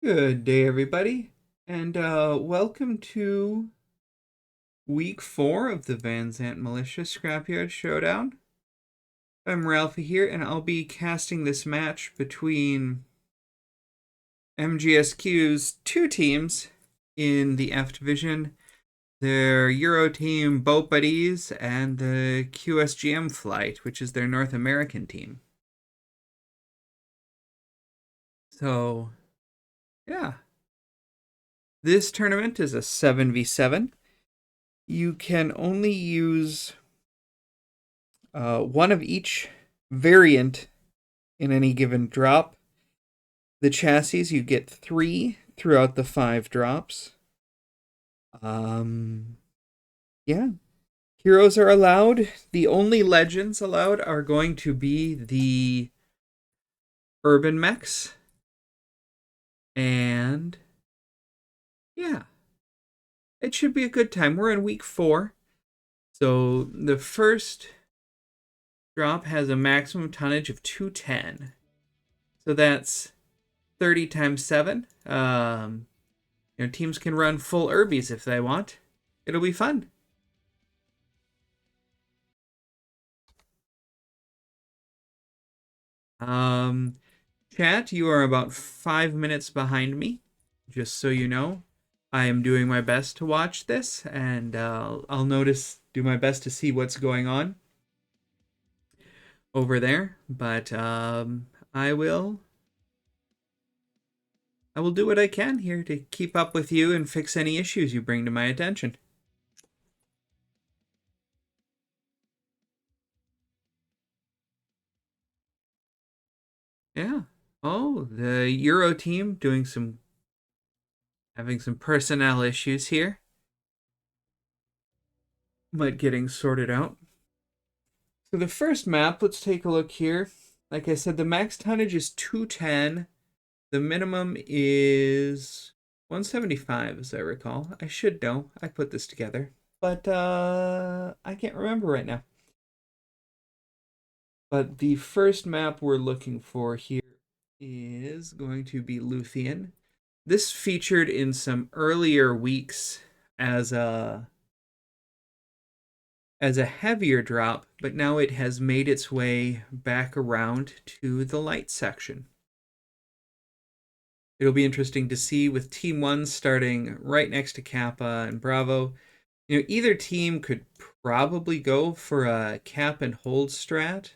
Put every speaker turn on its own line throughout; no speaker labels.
Good day, everybody, and welcome to week 4 of the Zandt Militia Scrapyard Showdown. I'm Ralphie here, and I'll be casting this match between MGSq's two teams in the F Division, their Euro team Beuopades and the qSGM Flight, which is their North American team. So, yeah. This tournament is a 7v7. You can only use one of each variant in any given drop. The chassis, you get 3 throughout the 5 drops. Yeah. Heroes are allowed. The only legends allowed are going to be the urban mechs. And yeah. It should be a good time. We're in week 4. So the first drop has a maximum tonnage of 210. So that's 30 times 7. Teams can run full Urbies if they want. It'll be fun. Chat, you are about 5 minutes behind me, just so you know. I am doing my best to watch this, and I'll do my best to see what's going on over there. But I will do what I can here to keep up with you and fix any issues you bring to my attention. Yeah. Oh, the Euro team having some personnel issues here. But getting sorted out. So the first map, let's take a look here. Like I said, the max tonnage is 210. The minimum is 175, as I recall. I should know. I put this together. But I can't remember right now. But the first map we're looking for here is going to be Luthien. This featured in some earlier weeks as a heavier drop, but now it has made its way back around to the light section. It'll be interesting to see with Team 1 starting right next to Kappa and Bravo. Either team could probably go for a cap and hold strat,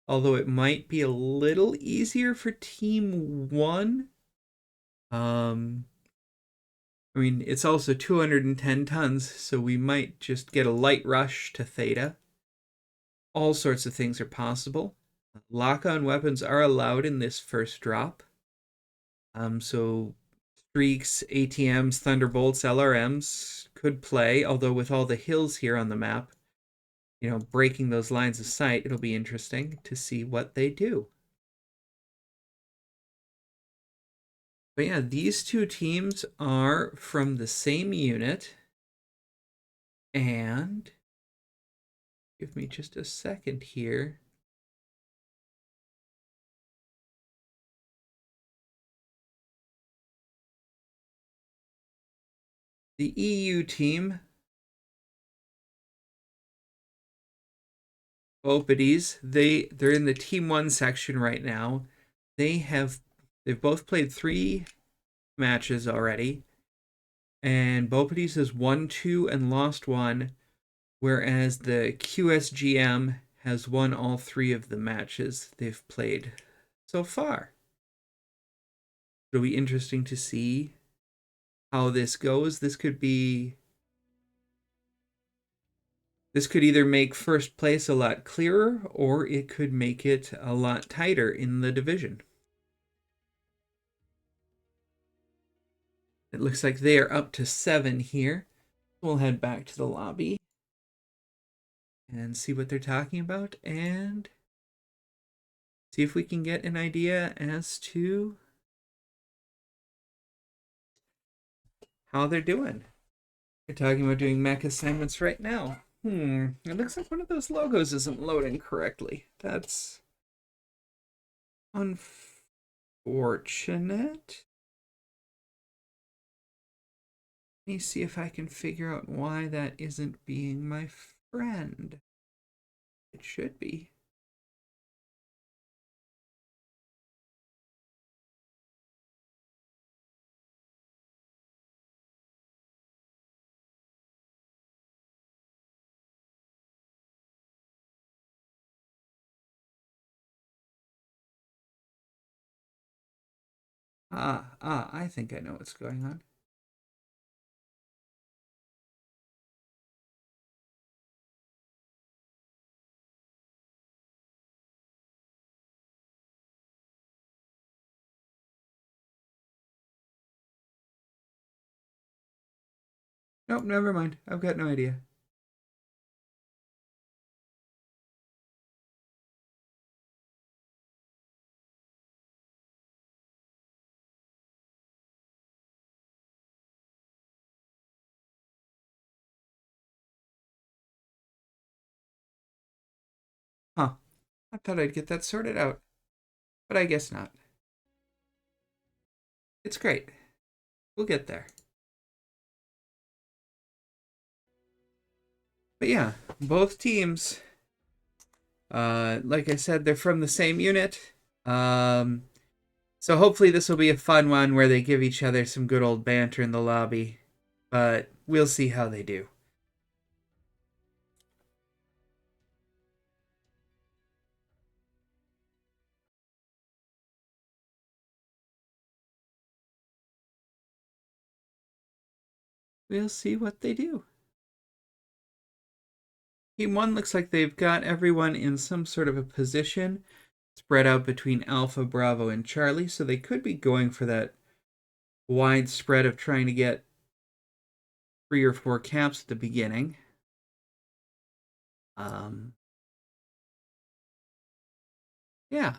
although it might be a little easier for Team 1. It's also 210 tons, so we might just get a light rush to Theta. All sorts of things are possible. Lock-on weapons are allowed in this first drop. So Streaks, ATMs, Thunderbolts, LRMs could play, although with all the hills here on the map, breaking those lines of sight, it'll be interesting to see what they do. But yeah, these two teams are from the same unit. And give me just a second here. The EU team, Beuopades, they're in the Team 1 section right now. They've both played 3 matches already. And Beuopades has won 2 and lost 1, whereas the qSGM has won all 3 of the matches they've played so far. It'll be interesting to see how this goes. This could either make first place a lot clearer, or it could make it a lot tighter in the division. It looks like they are up to 7 here. We'll head back to the lobby and see what they're talking about and see if we can get an idea as to how they're doing. They're talking about doing mech assignments right now. It looks like one of those logos isn't loading correctly. That's unfortunate. Let me see if I can figure out why that isn't being my friend. It should be. I think I know what's going on. Nope, never mind. I've got no idea. Huh. I thought I'd get that sorted out, but I guess not. It's great. We'll get there. But yeah, both teams, like I said, they're from the same unit. So hopefully this will be a fun one where they give each other some good old banter in the lobby. But we'll see how they do. We'll see what they do. Team 1 looks like they've got everyone in some sort of a position spread out between Alpha, Bravo, and Charlie, so they could be going for that wide spread of trying to get 3 or 4 caps at the beginning. Yeah.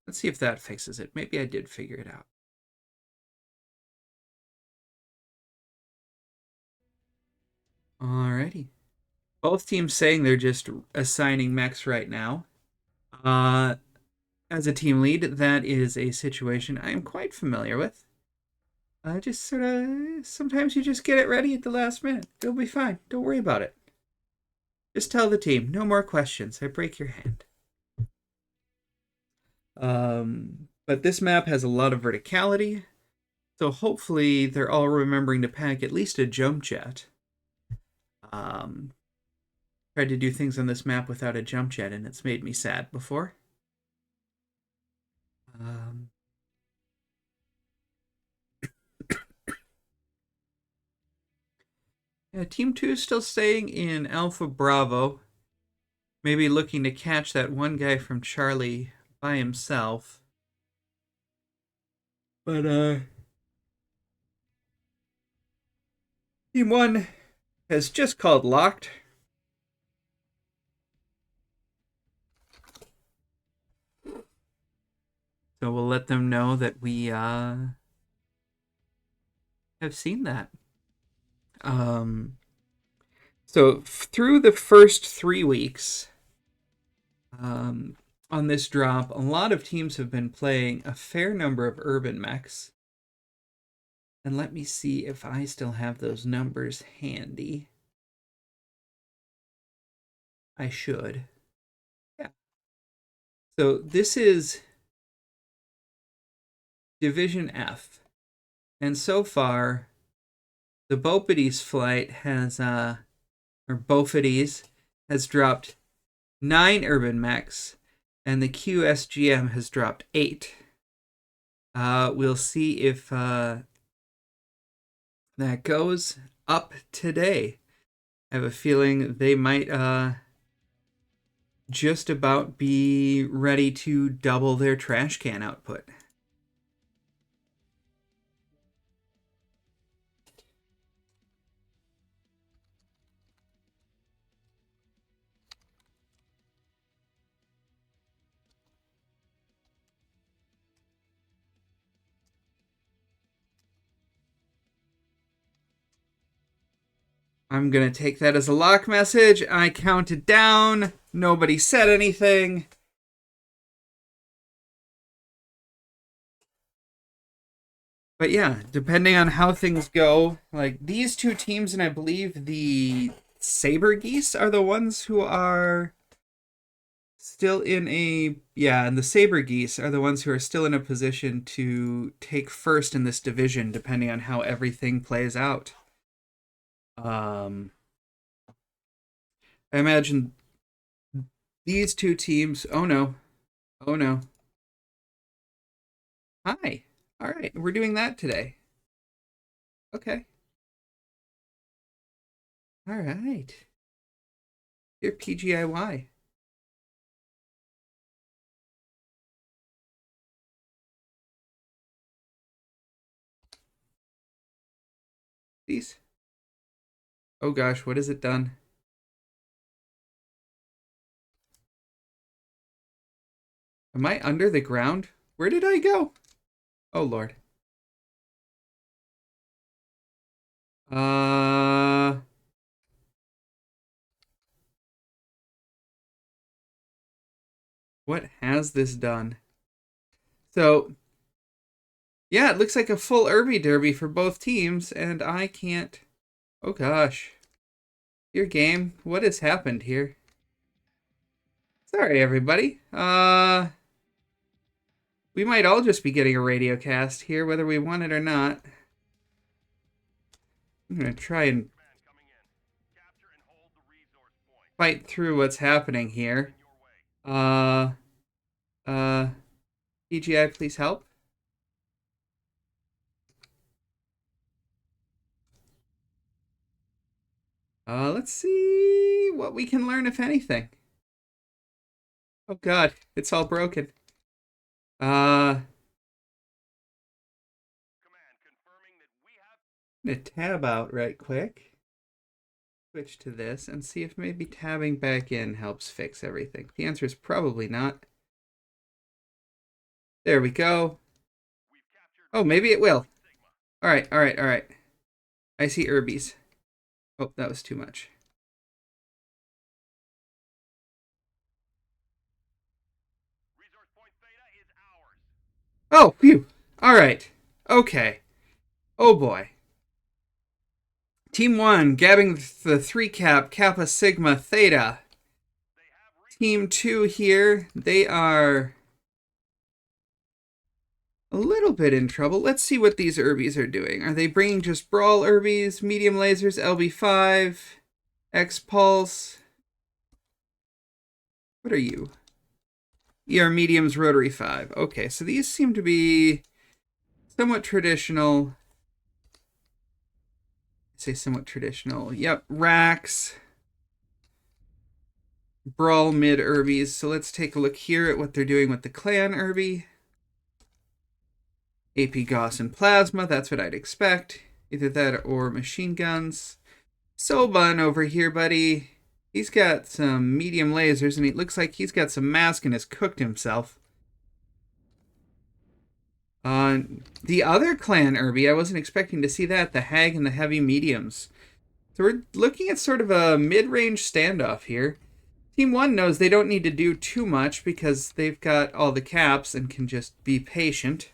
Let's see if that fixes it. Maybe I did figure it out. Alrighty. Both teams saying they're just assigning mechs right now. As a team lead, that is a situation I am quite familiar with. Just sort of, sometimes you just get it ready at the last minute. It'll be fine. Don't worry about it. Just tell the team, no more questions. I break your hand. But this map has a lot of verticality, so hopefully they're all remembering to pack at least a jump jet. Tried to do things on this map without a jump jet, and it's made me sad before. Yeah, Team 2 is still staying in Alpha Bravo. Maybe looking to catch that one guy from Charlie by himself. But, Team 1 has just called locked. So we'll let them know that we, have seen that. So through the first 3 weeks, on this drop, a lot of teams have been playing a fair number of urban mechs. And let me see if I still have those numbers handy. I should. Yeah. So this is Division F. And so far, the Beuopades flight has, or Beuopades, has dropped 9 urban mechs, and the qSGM has dropped 8. We'll see if that goes up today. I have a feeling they might just about be ready to double their trash can output. I'm going to take that as a lock message. I counted down. Nobody said anything. But yeah, depending on how things go, like these two teams, and I believe the Saber Geese are the ones who are still in a, yeah, and the Saber Geese are the ones who are still in a position to take first in this division, depending on how everything plays out. I imagine these two teams. Oh no. Oh no. Hi. All right, we're doing that today. Okay. All right. You're PGIY. These. Oh gosh, what has it done? Am I under the ground? Where did I go? Oh Lord. What has this done? So, yeah, it looks like a full Irby Derby for both teams, and I can't. Oh gosh. Your game, what has happened here? Sorry, everybody. We might all just be getting a radio cast here, whether we want it or not. I'm gonna try and fight through what's happening here. PGI, please help. Let's see what we can learn, if anything. Oh God, it's all broken. I'm gonna tab out right quick. Switch to this and see if maybe tabbing back in helps fix everything. The answer is probably not. There we go. Oh, maybe it will. All right, all right, all right. I see Irbies. Oh, that was too much. Oh, phew. All right. Okay. Oh boy. Team 1, gabbing the 3 cap, Kappa Sigma Theta. Team 2 here, they are a little bit in trouble. Let's see what these Irbies are doing. Are they bringing just Brawl Irbies, medium lasers, LB5, X-Pulse? What are you? ER mediums, rotary 5. Okay, so these seem to be somewhat traditional. I say somewhat traditional. Yep, racks. Brawl mid Irbies. So let's take a look here at what they're doing with the Clan Irby. AP Gauss and Plasma, that's what I'd expect. Either that or machine guns. Soban over here, buddy. He's got some medium lasers, and it looks like he's got some mask and has cooked himself. The other Clan Irby, I wasn't expecting to see that. The Hag and the heavy mediums. So we're looking at sort of a mid-range standoff here. Team 1 knows they don't need to do too much because they've got all the caps and can just be patient.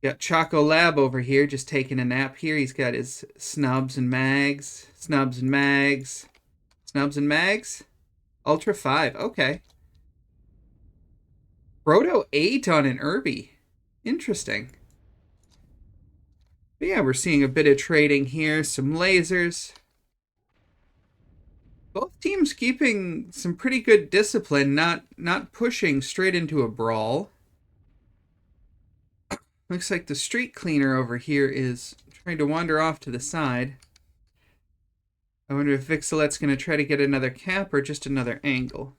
Got Choco Lab over here just taking a nap here. He's got his snubs and mags. Snubs and mags. Snubs and mags. Ultra 5. Okay. Proto 8 on an Irby. Interesting. But yeah, we're seeing a bit of trading here. Some lasers. Both teams keeping some pretty good discipline, not pushing straight into a brawl. Looks like the street cleaner over here is trying to wander off to the side. I wonder if Vixalet's going to try to get another cap or just another angle.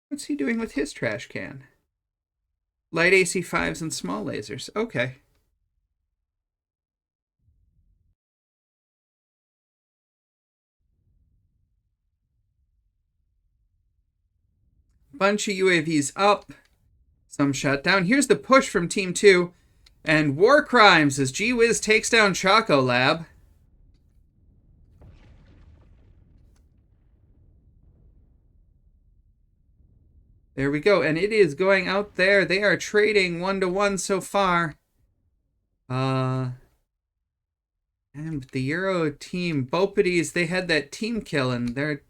What's he doing with his trash can? Light AC5s and small lasers. Okay. Bunch of UAVs up. Some shut down. Here's the push from Team 2. And War Crimes as G-Wiz takes down Choco Lab. There we go. And it is going out there. They are trading 1-1 so far. And the Euro team, Beuopades, they had that team kill, and they're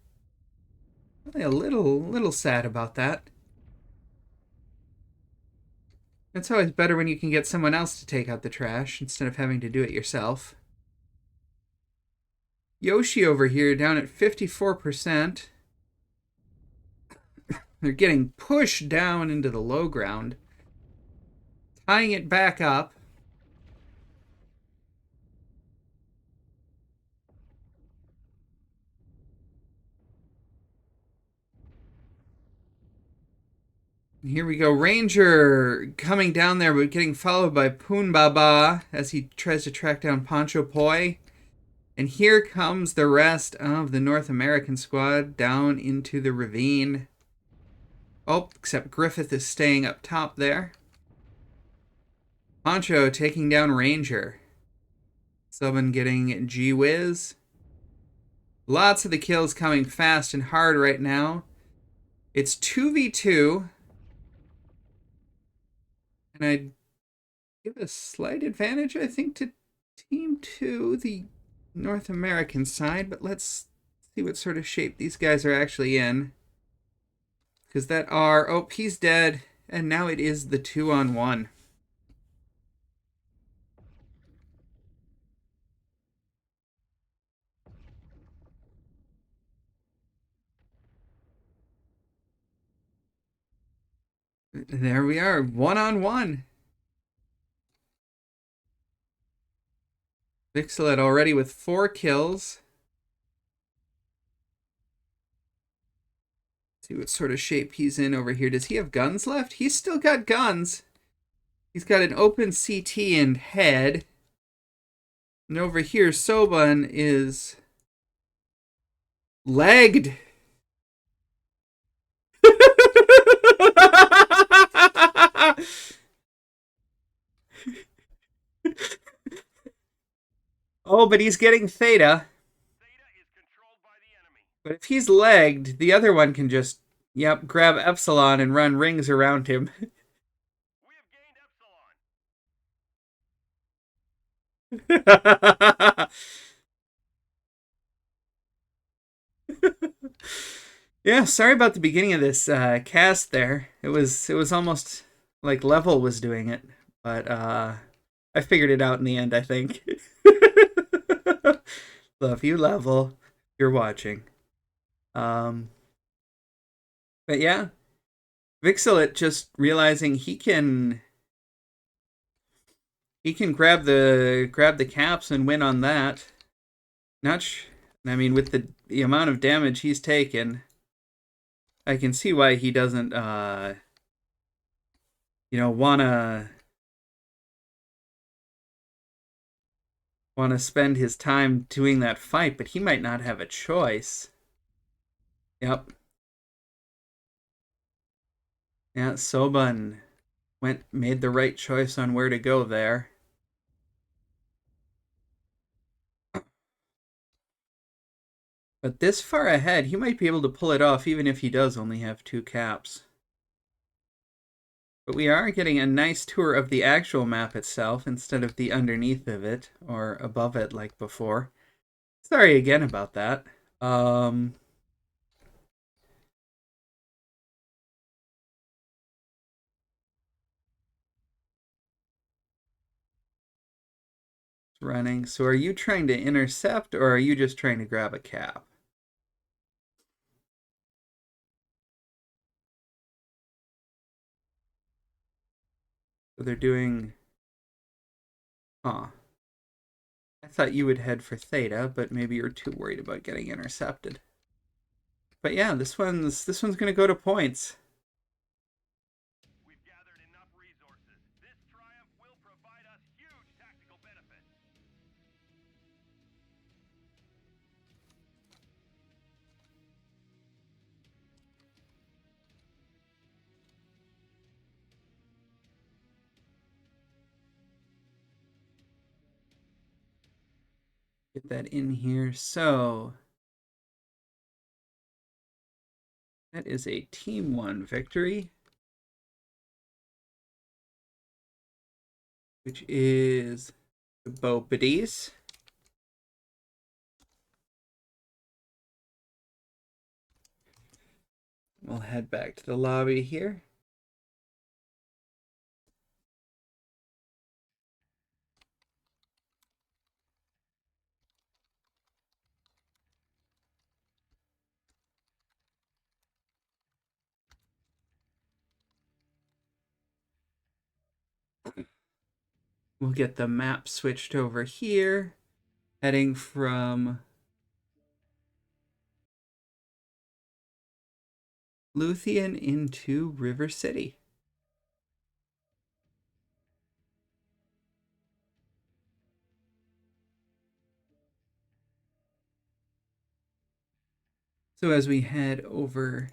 really a little sad about that. It's always better when you can get someone else to take out the trash instead of having to do it yourself. Yoshi over here down at 54%. They're getting pushed down into the low ground. Tying it back up. Here we go. Ranger coming down there, but getting followed by Poonbaba as he tries to track down Pancho Poi. And here comes the rest of the North American squad down into the ravine. Oh, except Griffith is staying up top there. Pancho taking down Ranger. Subban getting G-Wiz. Lots of the kills coming fast and hard right now. It's 2v2. And I'd give a slight advantage, I think, to Team 2, the North American side. But let's see what sort of shape these guys are actually in. Because that R... Oh, he's dead. And now it is the 2-on-1. There we are, 1-on-1. Vixelet already with 4 kills. See what sort of shape he's in over here. Does he have guns left? He's still got guns. He's got an open CT and head. And over here, Soban is legged. Oh, but he's getting Theta. But if he's legged, the other one can just, yep, grab Epsilon and run rings around him. Yeah, sorry about the beginning of this cast there. It was almost like Level was doing it, but I figured it out in the end, I think. Love you, Level. You're watching. But yeah, Vixelet just realizing he can grab the caps and win on that. I mean, with the amount of damage he's taken, I can see why he doesn't wanna spend his time doing that fight, but he might not have a choice. Yep. Yeah, Soban made the right choice on where to go there. But this far ahead, he might be able to pull it off even if he does only have 2 caps. But we are getting a nice tour of the actual map itself instead of the underneath of it or above it like before. Sorry again about that. Running. So are you trying to intercept or are you just trying to grab a cap? So they're doing... Huh. I thought you would head for Theta, but maybe you're too worried about getting intercepted. But yeah, this one's gonna go to points. We've gathered enough resources. This triumph will provide us huge tactical benefits. Get that in here. So That is a Team 1 victory, which is the Beuopades. We'll head back to the lobby here. We'll get the map switched over here, heading from Luthien into River City. So as we head over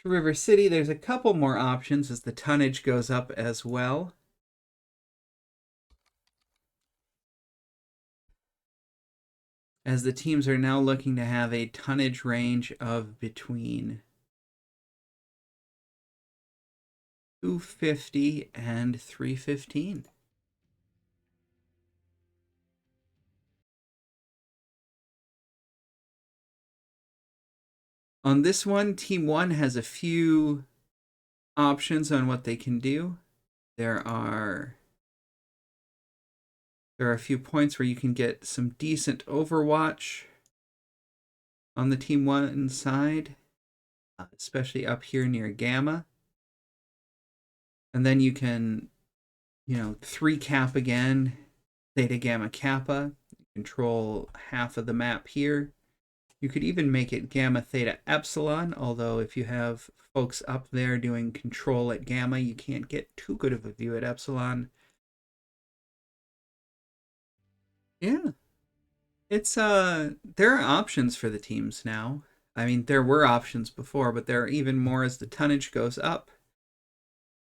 to River City, there's a couple more options as the tonnage goes up as well. As the teams are now looking to have a tonnage range of between 250 and 315. On this one, Team 1 has a few options on what they can do. There are a few points where you can get some decent overwatch on the Team 1 side, especially up here near Gamma. And then you can, 3 cap again, Theta Gamma Kappa, control half of the map here. You could even make it Gamma Theta Epsilon, although if you have folks up there doing control at Gamma, you can't get too good of a view at Epsilon. Yeah. It's there are options for the teams now. I mean, there were options before, but there are even more as the tonnage goes up.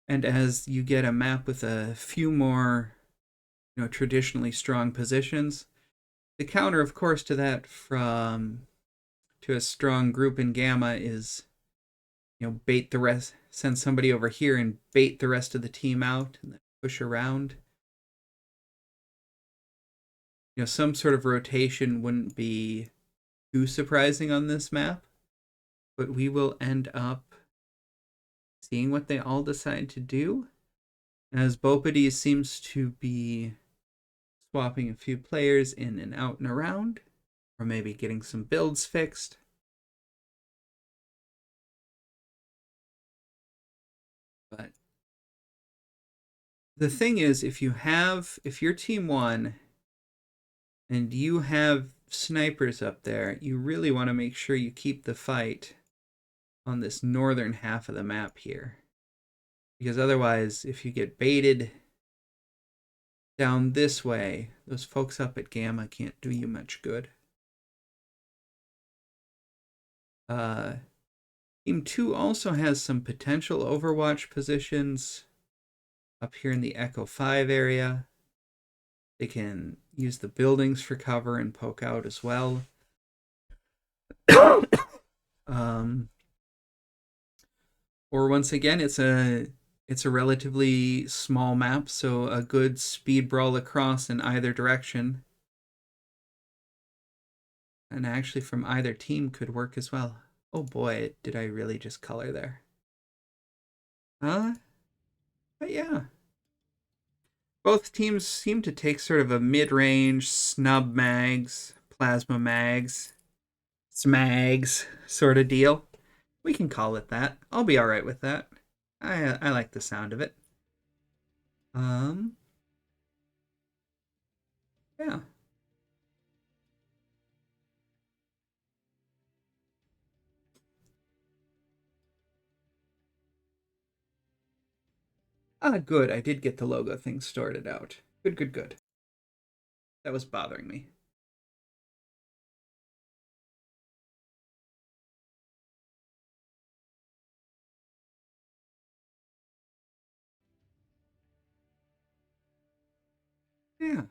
And as you get a map with a few more, traditionally strong positions, the counter, of course, to that to a strong group in Gamma is, bait the rest, send somebody over here and bait the rest of the team out and then push around. Some sort of rotation wouldn't be too surprising on this map, but we will end up seeing what they all decide to do, as Beuopades seems to be swapping a few players in and out and around, or maybe getting some builds fixed. But the thing is, if you're Team 1 and you have snipers up there, you really want to make sure you keep the fight on this northern half of the map here. Because otherwise, if you get baited down this way, those folks up at Gamma can't do you much good. Team 2 also has some potential Overwatch positions up here in the Echo 5 area. They can use the buildings for cover and poke out as well. Or once again, it's a relatively small map, so a good speed brawl across in either direction, and actually from either team could work as well. Oh boy, did I really just color there? But yeah. Both teams seem to take sort of a mid-range snub mags, plasma mags, smags sort of deal. We can call it that. I'll be all right with that. I like the sound of it. Yeah. Good. I did get the logo thing sorted out. Good, good, good. That was bothering me. Yeah.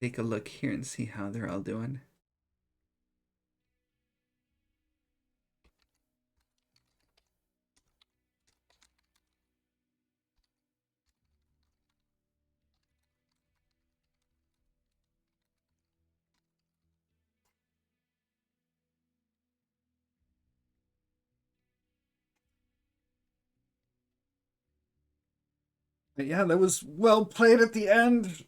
Take a look here and see how they're all doing. But yeah, that was well played at the end.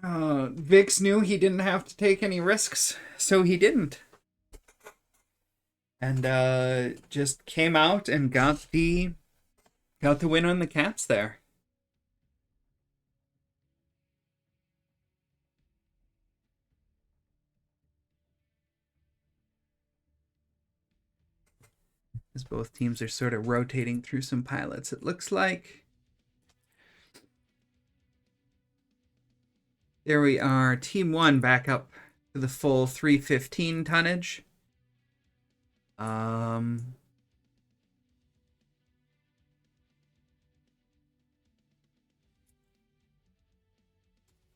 Vix knew he didn't have to take any risks, so he didn't. And just came out and got the win on the Caps there. As both teams are sort of rotating through some pilots, it looks like. There we are, Team 1 back up to the full 315 tonnage.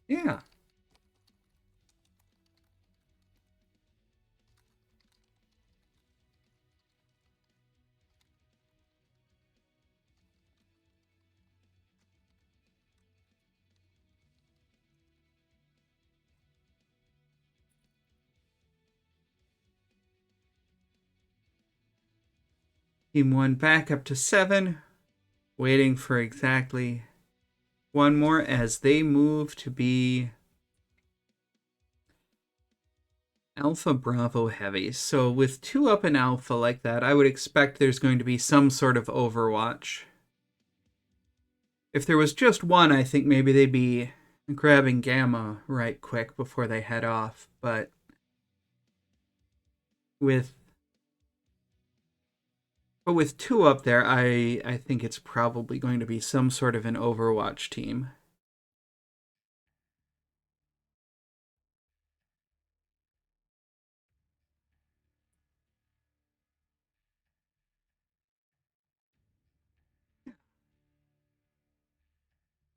Yeah. Team 1 back up to 7, waiting for exactly one more as they move to be Alpha Bravo heavy. So with 2 up in Alpha like that, I would expect there's going to be some sort of overwatch. If there was just 1, I think maybe they'd be grabbing Gamma right quick before they head off. But with 2 up there, I think it's probably going to be some sort of an Overwatch team.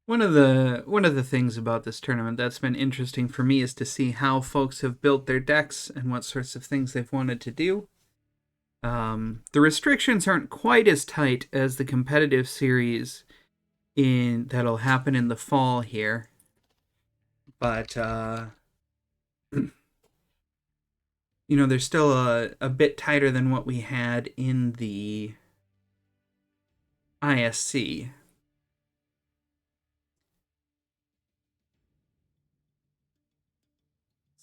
One of the things about this tournament that's been interesting for me is to see how folks have built their decks and what sorts of things they've wanted to do. The restrictions aren't quite as tight as the competitive series that'll happen in the fall here, but they're still a bit tighter than what we had in the ISC.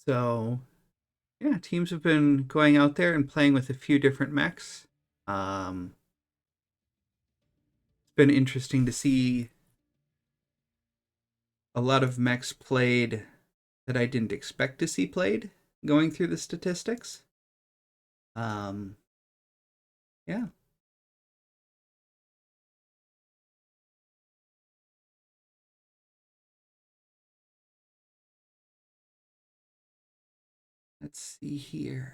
So, yeah, teams have been going out there and playing with a few different mechs. It's been interesting to see a lot of mechs played that I didn't expect to see played going through the statistics. Yeah. Let's see here.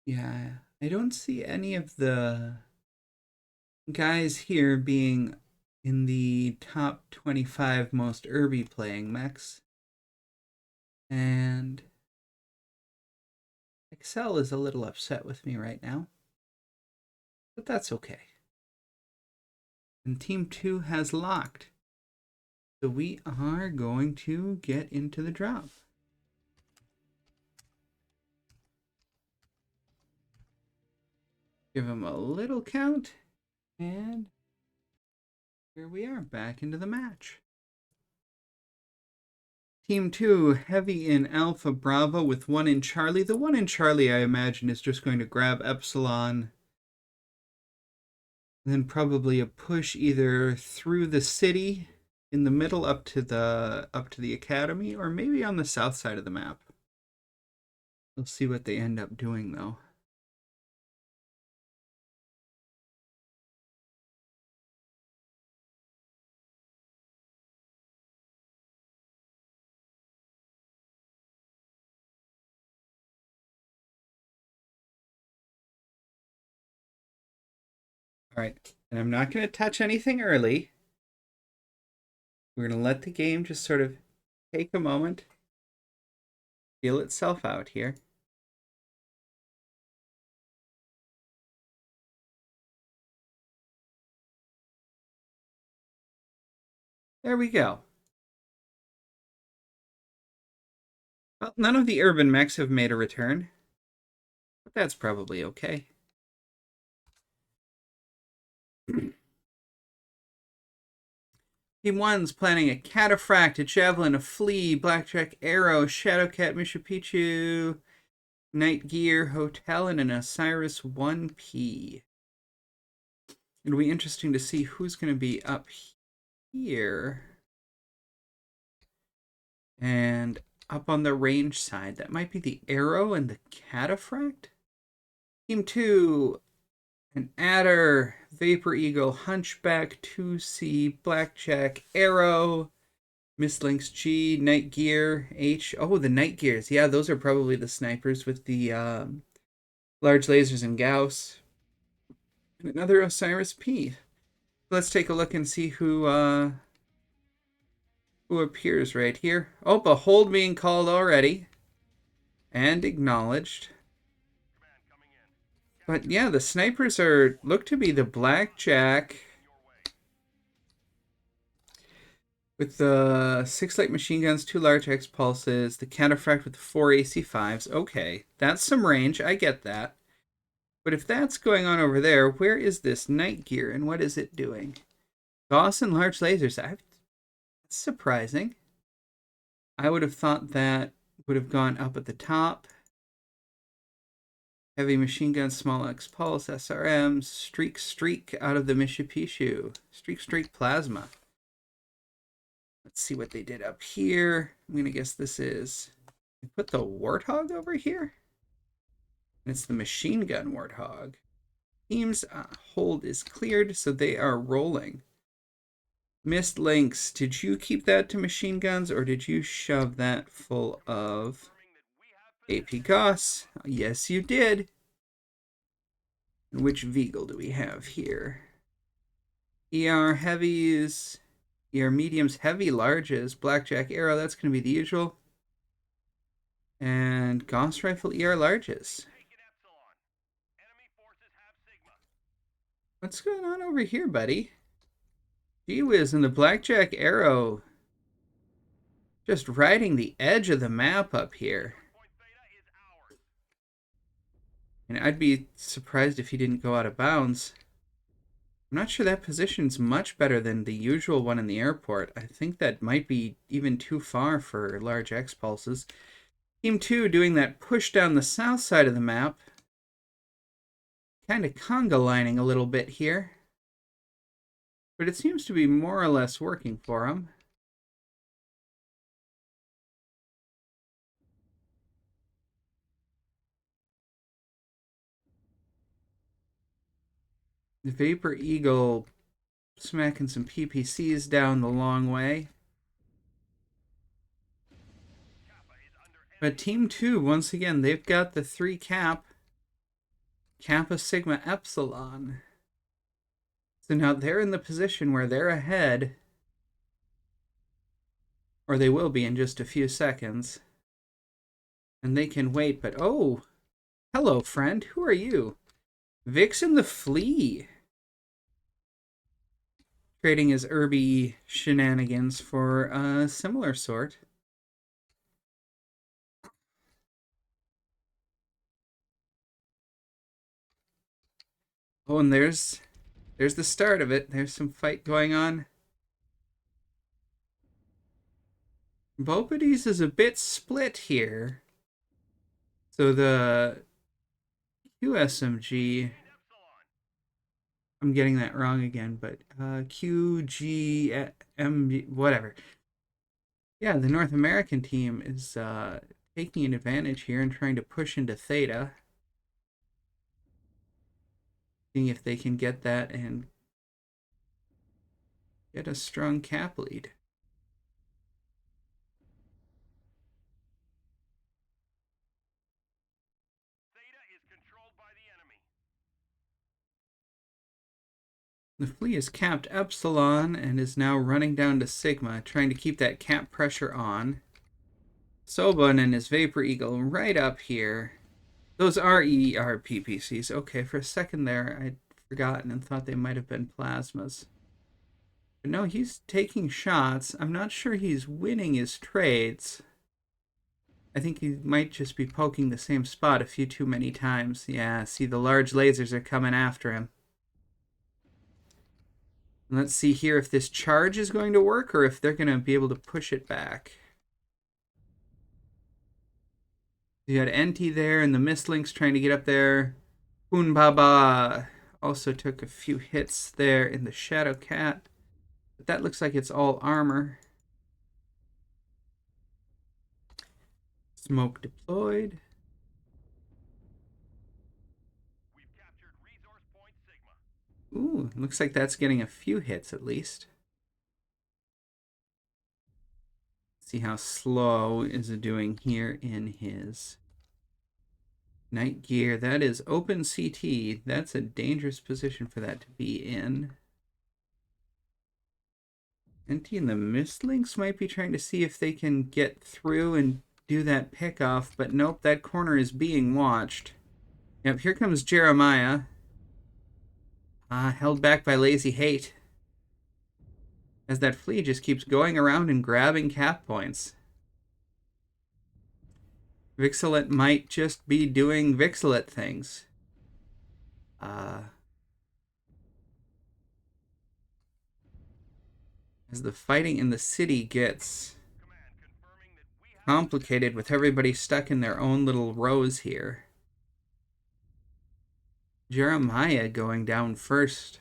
Yeah, I don't see any of the guys here being in the top 25 most Irby playing mechs. And Excel is a little upset with me right now, but that's okay. And Team 2 has locked. So we are going to get into the drop. Give them a little count, and here we are, back into the match. Team 2, heavy in Alpha Bravo with 1 in Charlie. The 1 in Charlie, I imagine, is just going to grab Epsilon, then probably a push either through the city in the middle up to the academy, or maybe on the south side of the map. We'll see what they end up doing, though. All right, and I'm not going to touch anything early. We're going to let the game just sort of take a moment, feel itself out here. There we go. Well, none of the urban mechs have made a return, but that's probably okay. Team 1's planning a Cataphract, a Javelin, a Flea, Blackjack Arrow, Shadowcat, Mishipichu, Night Gear, Hotel, and an Osiris 1P. It'll be interesting to see who's going to be up here. And up on the range side, that might be the Arrow and the Cataphract. Team 2, an Adder, Vapor Eagle, Hunchback, 2C, Blackjack, Arrow, Mislinks G, Night Gear, H. Oh, the Night Gears. Yeah, those are probably the snipers with the large lasers and Gauss. And another Osiris P. Let's take a look and see who appears right here. Oh, Behold being called already. And acknowledged. But yeah, the snipers look to be the Blackjack with the 6 light machine guns, 2 large X pulses, the Cataphract with the 4 AC5s. Okay, that's some range. I get that. But if that's going on over there, where is this Night Gear and what is it doing? Gauss and large lasers. That's surprising. I would have thought that would have gone up at the top. Heavy machine guns, small X pulse, SRMs, streak out of the Mishipishu. Streak plasma. Let's see what they did up here. I'm going to guess this is... They put the Warthog over here? And it's the machine gun Warthog. Team's hold is cleared, so they are rolling. Missed Links, did you keep that to machine guns, or did you shove that full of AP Gauss? Yes, you did. And which Veagle do we have here? ER heavies, ER mediums, heavy larges, Blackjack Arrow, that's going to be the usual. And Gauss Rifle ER larges. What's going on over here, buddy? Gee whiz, and the Blackjack Arrow just riding the edge of the map up here. And I'd be surprised if he didn't go out of bounds. I'm not sure that position's much better than the usual one in the airport. I think that might be even too far for large X pulses. Team 2 doing that push down the south side of the map. Kind of conga lining a little bit here. But it seems to be more or less working for him. The Vapor Eagle smacking some PPCs down the long way. But Team 2, once again, they've got the 3 cap. Kappa, Sigma, Epsilon. So now they're in the position where they're ahead. Or they will be in just a few seconds. And they can wait, but oh! Hello, friend. Who are you? Vixen the Flea. Trading his Irby shenanigans for a similar sort. Oh, and there's the start of it. There's some fight going on. Beuopades is a bit split here. So the qSMG, I'm getting that wrong again, but qGM, whatever. Yeah, the North American team is taking an advantage here and trying to push into Theta. Seeing if they can get that and get a strong cap lead. The Flea has capped Epsilon and is now running down to Sigma, trying to keep that cap pressure on. Soban and his Vapor Eagle right up here. Those are ER PPCs. Okay, for a second there, I'd forgotten and thought they might have been plasmas. But no, he's taking shots. I'm not sure he's winning his trades. I think he might just be poking the same spot a few too many times. Yeah, see, the large lasers are coming after him. Let's see here if this charge is going to work or if they're going to be able to push it back. You had NT there and the Mistlinks trying to get up there. Beuopades also took a few hits there in the Shadow Cat. But that looks like it's all armor. Smoke deployed. Ooh, looks like that's getting a few hits at least. See how slow is it doing here in his night gear. That is open CT. That's a dangerous position for that to be in. NT and the Mistlinks might be trying to see if they can get through and do that pickoff, but nope, that corner is being watched. Yep, here comes Jeremiah. Held back by Lazy Hate. As that flea just keeps going around and grabbing cap points. Vixelet might just be doing Vixelet things. As the fighting in the city gets complicated with everybody stuck in their own little rows here. Jeremiah going down first.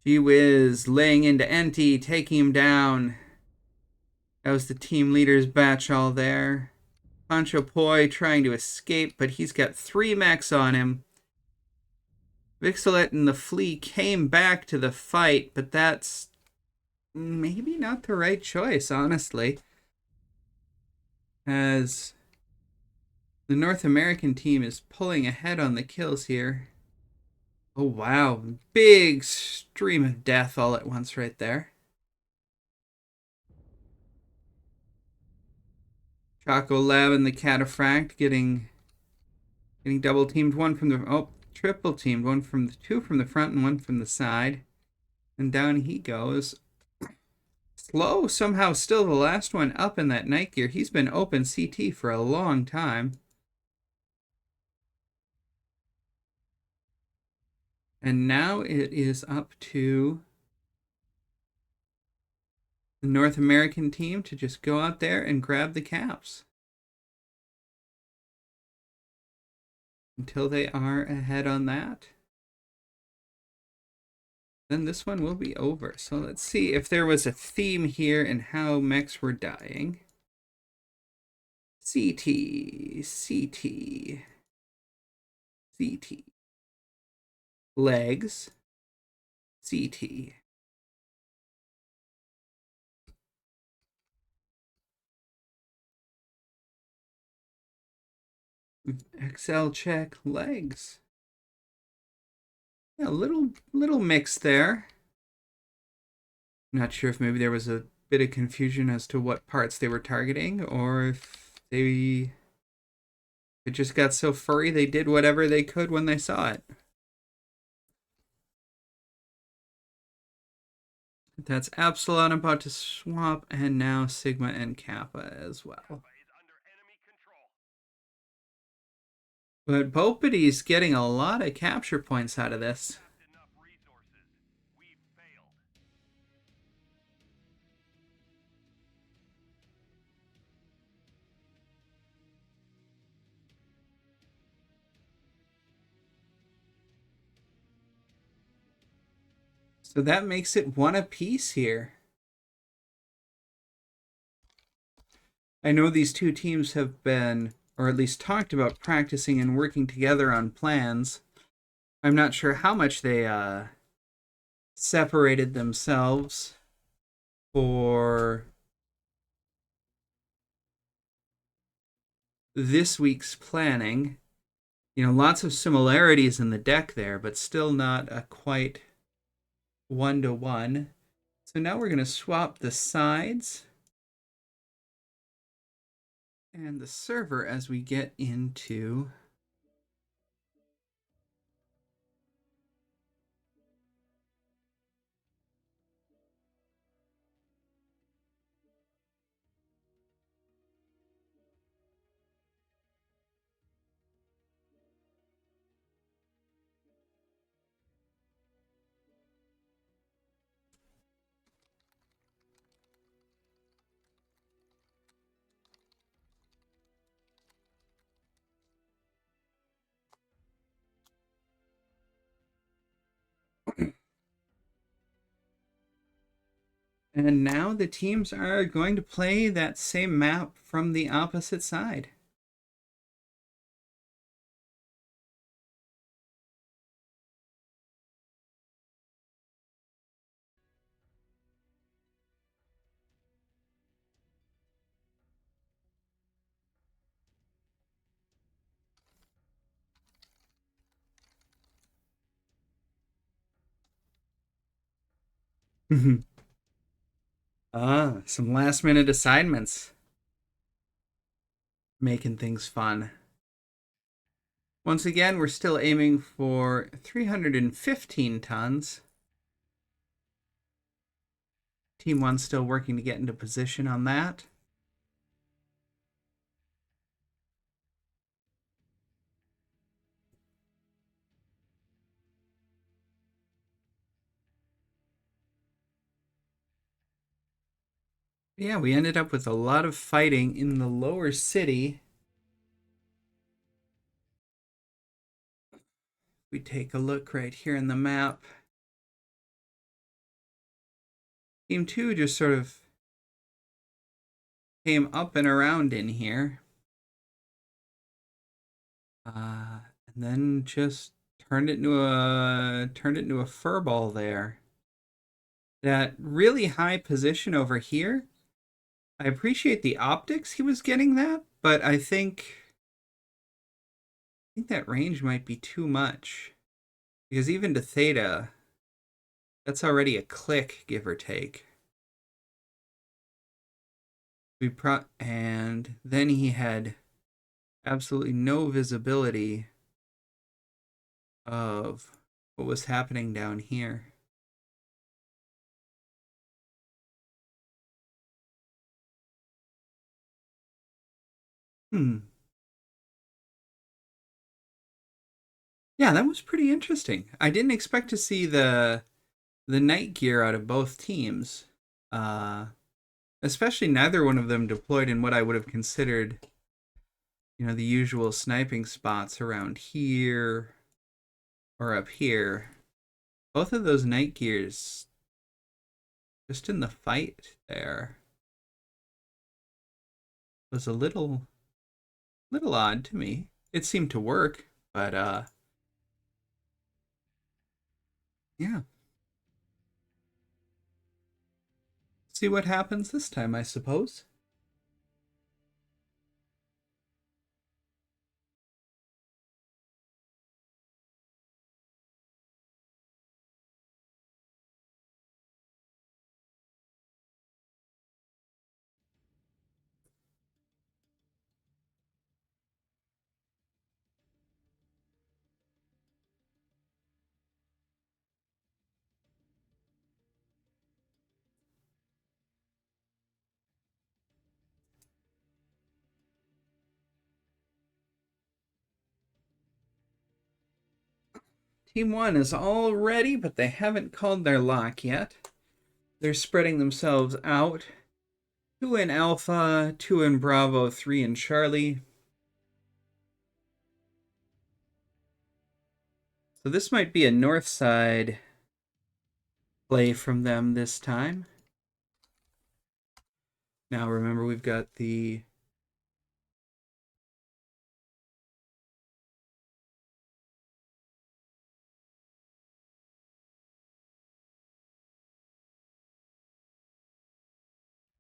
Gee whiz, laying into NT, taking him down. That was the team leader's batch all there. Pancho Poi trying to escape, but he's got 3 mechs on him. Vixelet and the Flea came back to the fight, but that's maybe not the right choice, honestly. As the North American team is pulling ahead on the kills here. Oh, wow. Big stream of death all at once right there. Choco Lab and the Cataphract getting double teamed. One from the... triple teamed. One from the... 2 from the front and 1 from the side. And down he goes. Slow somehow still the last one up in that night gear. He's been open CT for a long time. And now it is up to the North American team to just go out there and grab the caps. Until they are ahead on that. Then this one will be over. So let's see if there was a theme here in how mechs were dying. CT, CT, CT. Legs, CT. XL check, legs. Yeah, a little mix there. Not sure if maybe there was a bit of confusion as to what parts they were targeting, or if it just got so furry they did whatever they could when they saw it. That's Absalon about to swap, and now Sigma and Kappa as well. But Beuopades getting a lot of capture points out of this. So that makes it 1 apiece here. I know these two teams have been, or at least talked about, practicing and working together on plans. I'm not sure how much they separated themselves for this week's planning. You know, lots of similarities in the deck there, but still not a quite 1-to-1. So now we're going to swap the sides and the server as we get into And now the teams are going to play that same map from the opposite side. Some last minute assignments. Making things fun. Once again, we're still aiming for 315 tons. Team 1 still working to get into position on that. Yeah, we ended up with a lot of fighting in the lower city. We take a look right here in the map. Team 2 just sort of came up and around in here. And then just turned it into a furball there. That really high position over here, I appreciate the optics he was getting that, but I think that range might be too much. Because even to theta, that's already a click, give or take. And then he had absolutely no visibility of what was happening down here. Yeah, that was pretty interesting. I didn't expect to see the night gear out of both teams. Especially neither one of them deployed in what I would have considered, the usual sniping spots around here or up here. Both of those night gears just in the fight there was a little odd to me. It seemed to work, but yeah. See what happens this time, I suppose. Team 1 is all ready, but they haven't called their lock yet. They're spreading themselves out. 2 in Alpha, 2 in Bravo, 3 in Charlie. So this might be a north side play from them this time. Now remember, we've got the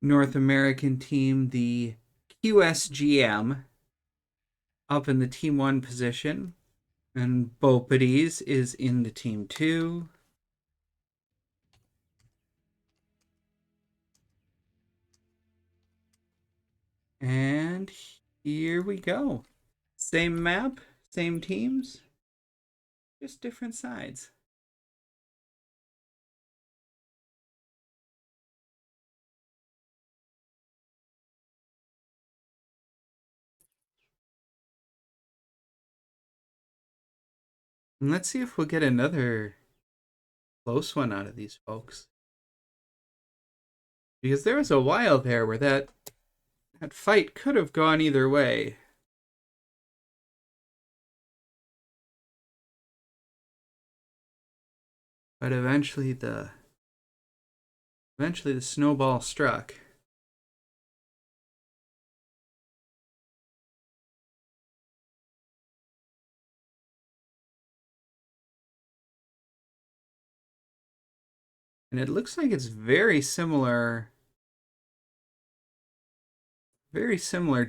North American team, the qSGM, up in the Team 1 position. And Beuopades is in the Team 2. And here we go. Same map, same teams, just different sides. And let's see if we'll get another close one out of these folks. Because there was a while there where that fight could have gone either way. But eventually the Eventually the snowball struck. And it looks like it's very similar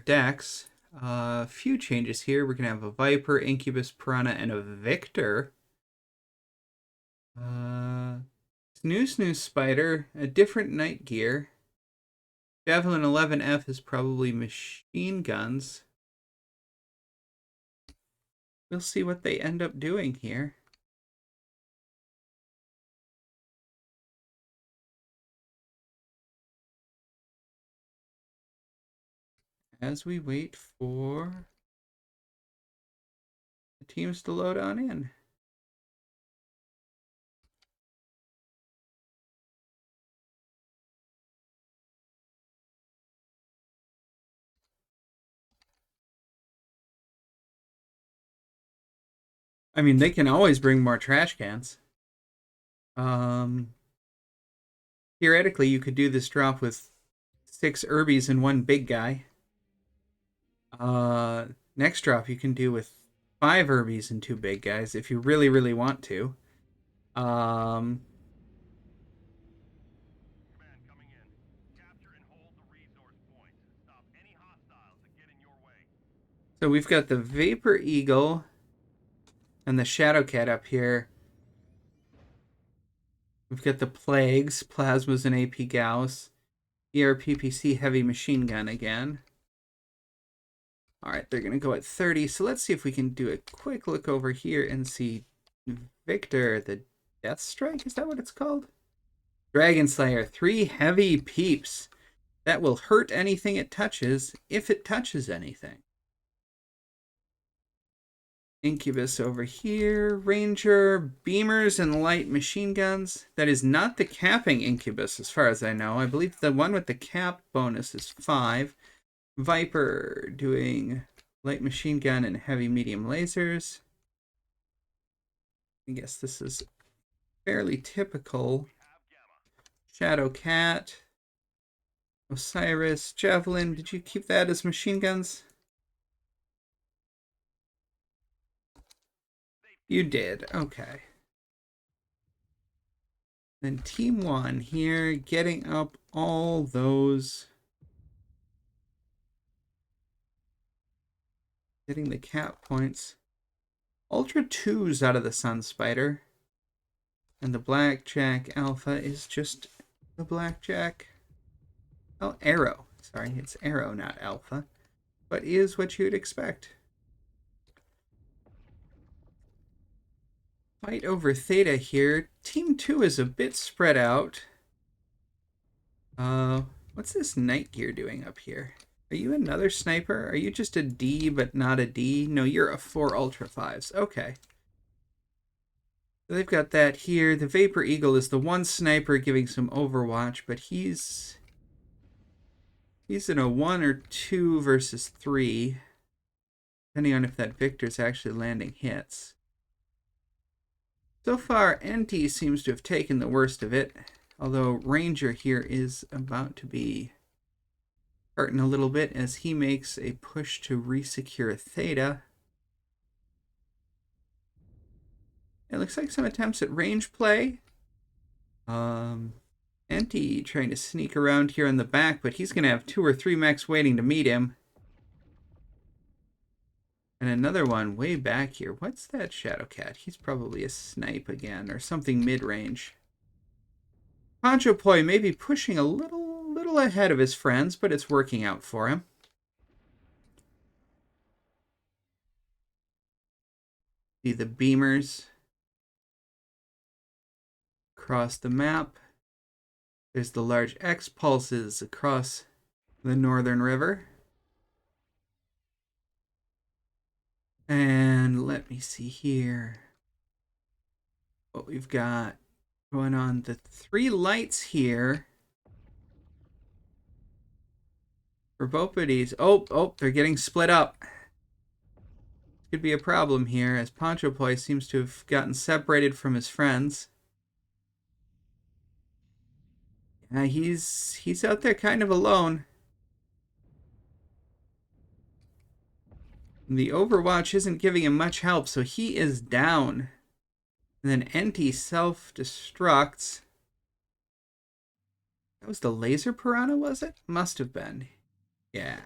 decks. A few changes here. We're going to have a Viper, Incubus, Piranha, and a Victor. Snoo Spider, a different night gear. Javelin 11F is probably machine guns. We'll see what they end up doing here. As we wait for the teams to load on in. I mean, they can always bring more trash cans. Theoretically, you could do this drop with 6 Urbies and 1 big guy. Next drop you can do with 5 Urbies and 2 big guys if you really, really want to. So we've got the Vapor Eagle and the Shadowcat up here. We've got the Plagues, Plasmas, and AP Gauss. ERPPC Heavy Machine Gun again. Alright, they're going to go at 30. So let's see if we can do a quick look over here and see Victor, the Death Strike. Is that what it's called? Dragon Slayer, 3 heavy peeps. That will hurt anything it touches, if it touches anything. Incubus over here. Ranger, beamers, and light machine guns. That is not the capping Incubus, as far as I know. I believe the one with the cap bonus is 5. Viper doing light machine gun and heavy medium lasers. I guess this is fairly typical. Shadowcat. Osiris. Javelin. Did you keep that as machine guns? You did. Okay. Then Team 1 here, getting up all those. Getting the cap points. Ultra 2's out of the Sun Spider. And the Blackjack Alpha is just the Blackjack. Oh, Arrow. Sorry, it's Arrow, not Alpha. But is what you'd expect. Fight over Theta here. Team 2 is a bit spread out. What's this night gear doing up here? Are you another sniper? Are you just a D but not a D? No, you're a 4 Ultra 5s. Okay. So they've got that here. The Vapor Eagle is the one sniper giving some overwatch, but he's in a 1 or 2 versus 3, depending on if that Victor's actually landing hits. So far, NT seems to have taken the worst of it, although Ranger here is about to be hurting a little bit as he makes a push to resecure Theta. It looks like some attempts at range play. NT trying to sneak around here in the back, but he's going to have 2 or 3 mechs waiting to meet him. And another one way back here. What's that Shadowcat? He's probably a snipe again, or something mid-range. Poncho Poi may be pushing a little ahead of his friends, but it's working out for him. See the beamers across the map. There's the large X pulses across the northern river. And let me see here what we've got going on. The 3 lights here for Beuopades. Oh, they're getting split up. Could be a problem here as Poncho Poi seems to have gotten separated from his friends. Yeah, he's out there kind of alone. The Overwatch isn't giving him much help, so he is down. And then Enti self-destructs. That was the laser piranha, was it? Must have been. Yeah.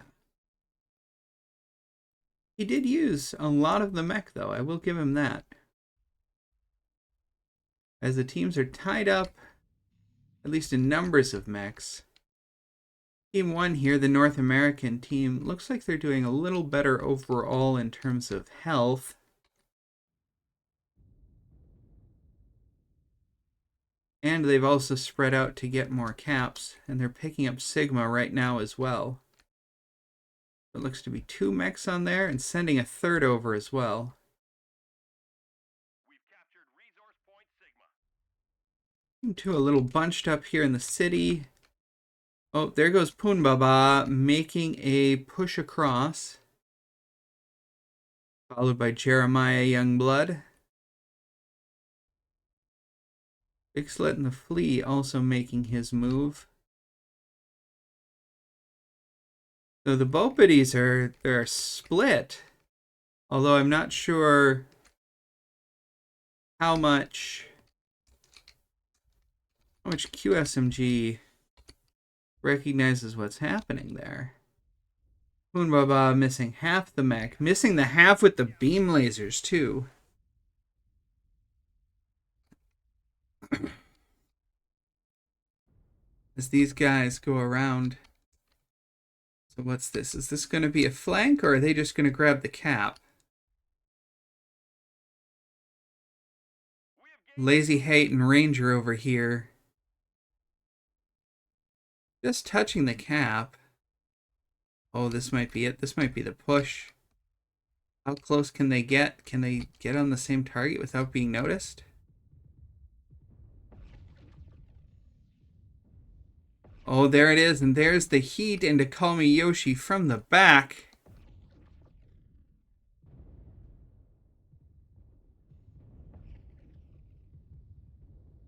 He did use a lot of the mech, though. I will give him that. As the teams are tied up, at least in numbers of mechs. Team 1 here, the North American team, looks like they're doing a little better overall in terms of health. And they've also spread out to get more caps, and they're picking up Sigma right now as well. It looks to be 2 mechs on there, and sending a third over as well. We've captured resource point Sigma. Team 2 a little bunched up here in the city. Oh, there goes Poonbaba making a push across. Followed by Jeremiah Youngblood. Biglet and the Flea also making his move. So the Beuopades they're split. Although I'm not sure how much qSMG recognizes what's happening there. Poonbaba missing half the mech. Missing the half with the beam lasers, too. As these guys go around. So what's this? Is this going to be a flank, or are they just going to grab the cap? Lazy Hate and Ranger over here. Just touching the cap. Oh, this might be it. This might be the push. How close can they get? Can they get on the same target without being noticed? Oh, there it is. And there's the heat into Kalmi Yoshi from the back.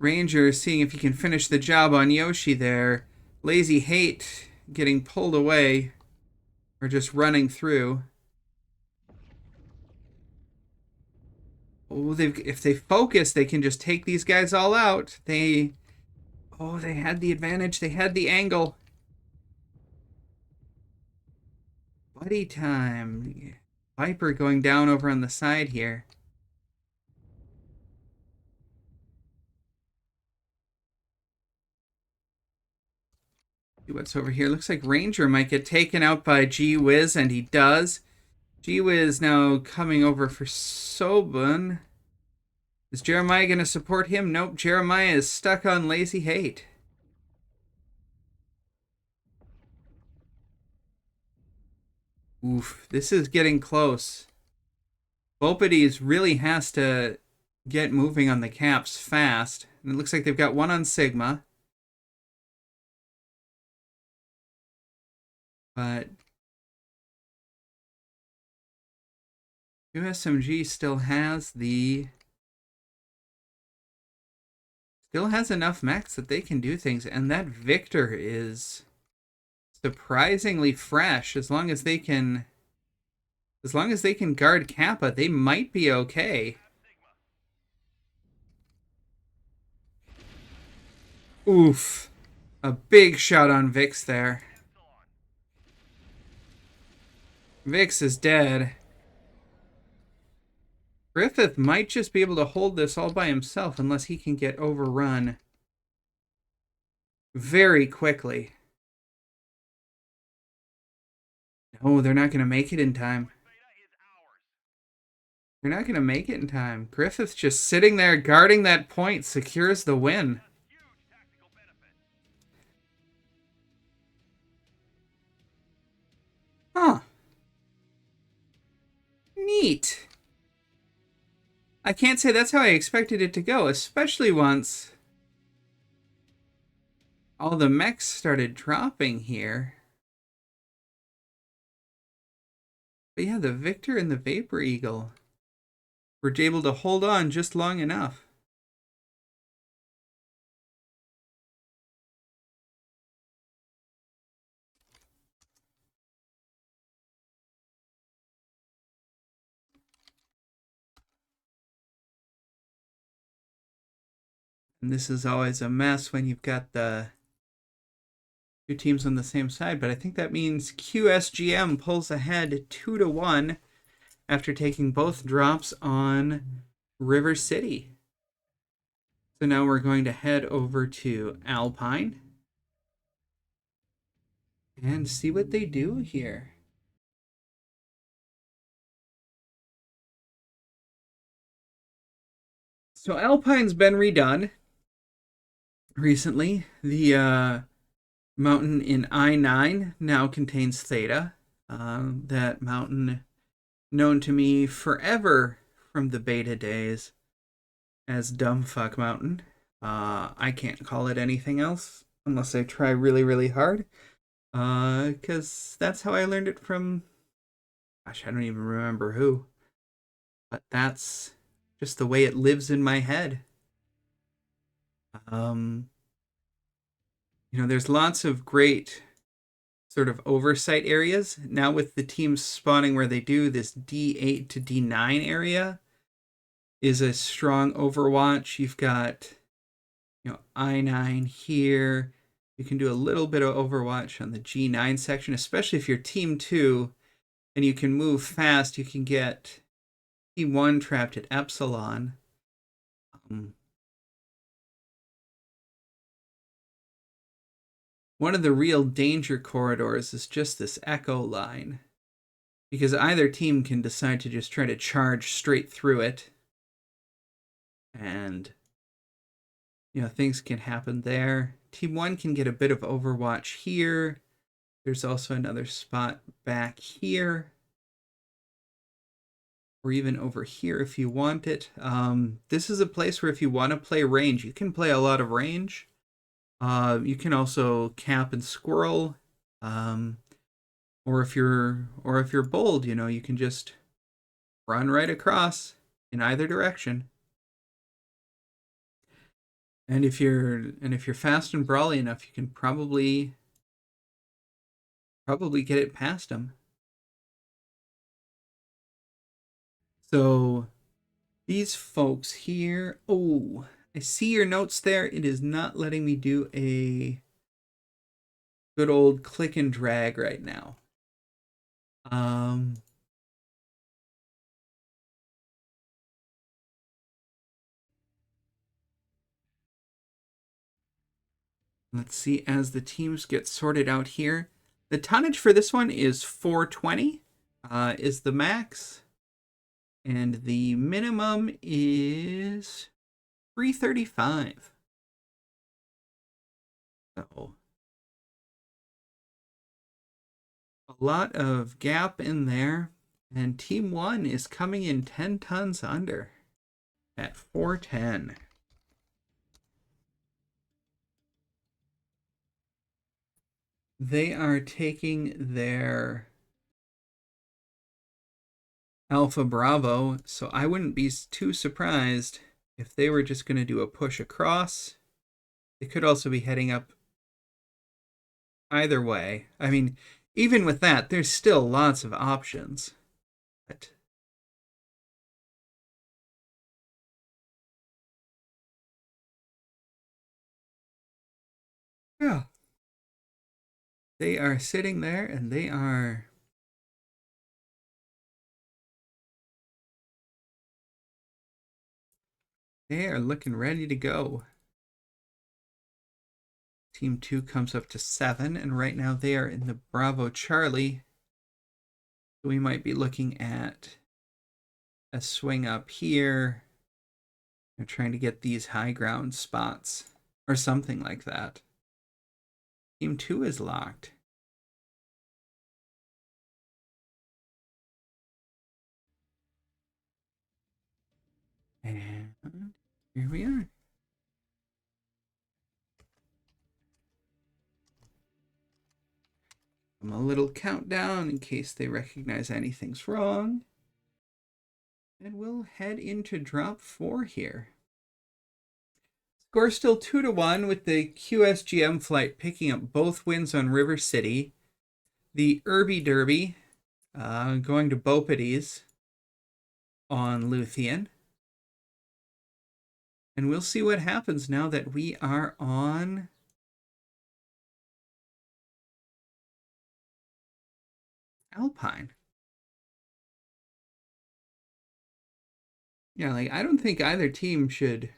Ranger seeing if he can finish the job on Yoshi there. Lazy Hate getting pulled away. Or just running through. Oh, if they focus, they can just take these guys all out. They had the advantage. They had the angle. Buddy time. Viper going down over on the side here. See what's over here. Looks like Ranger might get taken out by G-Wiz, and he does. G-Wiz now coming over for Sobun. Is Jeremiah going to support him? Nope, Jeremiah is stuck on Lazy Hate. Oof, this is getting close. Beuopades really has to get moving on the caps fast. And it looks like they've got one on Sigma. But qSMG still has enough mechs that they can do things, and that Victor is surprisingly fresh. As long as they can guard Kappa, they might be okay. Oof. A big shot on Vix there. Vix is dead. Griffith might just be able to hold this all by himself unless he can get overrun very quickly. No, they're not going to make it in time. They're not going to make it in time. Griffith's just sitting there guarding that point, secures the win. Huh. Neat. I can't say that's how I expected it to go, especially once all the mechs started dropping here. But yeah, the Victor and the Vapor Eagle were able to hold on just long enough. And this is always a mess when you've got the two teams on the same side, but I think that means qSGM pulls ahead 2-1 after taking both drops on River City. So now we're going to head over to Alpine and see what they do here. So Alpine's been redone recently. The mountain in I-9 now contains theta. That mountain known to me forever from the beta days as Dumbfuck Mountain. I can't call it anything else unless I try really, really hard. Because that's how I learned it from, gosh, I don't even remember who. But that's just the way it lives in my head. There's lots of great sort of oversight areas. Now with the teams spawning where they do, this D8 to D9 area is a strong overwatch. You've got, I9 here. You can do a little bit of overwatch on the G9 section, especially if you're team 2 and you can move fast. You can get team 1 trapped at Epsilon. One of the real danger corridors is just this echo line, because either team can decide to just try to charge straight through it, and things can happen there. Team 1 can get a bit of overwatch here. There's also another spot back here, or even over here if you want it. This is a place where if you want to play range, you can play a lot of range. You can also cap and squirrel, or if you're bold, you can just run right across in either direction. And if you're fast and brawly enough, you can probably get it past them. So these folks here, oh, I see your notes there. It is not letting me do a good old click and drag right now. Let's see as the teams get sorted out here. The tonnage for this one is 420 is the max. And the minimum is 335. So a lot of gap in there. And Team 1 is coming in 10 tons under at 410. They are taking their Alpha Bravo, so I wouldn't be too surprised if they were just going to do a push across. They could also be heading up either way. I mean, even with that, there's still lots of options. But yeah, they are sitting there and they are looking ready to go. Team 2 comes up to 7, and right now they are in the Bravo Charlie. We might be looking at a swing up here. They're trying to get these high ground spots or something like that. Team 2 is locked. And here we are. A little countdown in case they recognize anything's wrong. And we'll head into drop 4 here. Score still 2-1 with the qSGM flight picking up both wins on River City. The Irby Derby going to Beuopades on Luthien. And we'll see what happens now that we are on Alpine. Yeah, like, I don't think either team should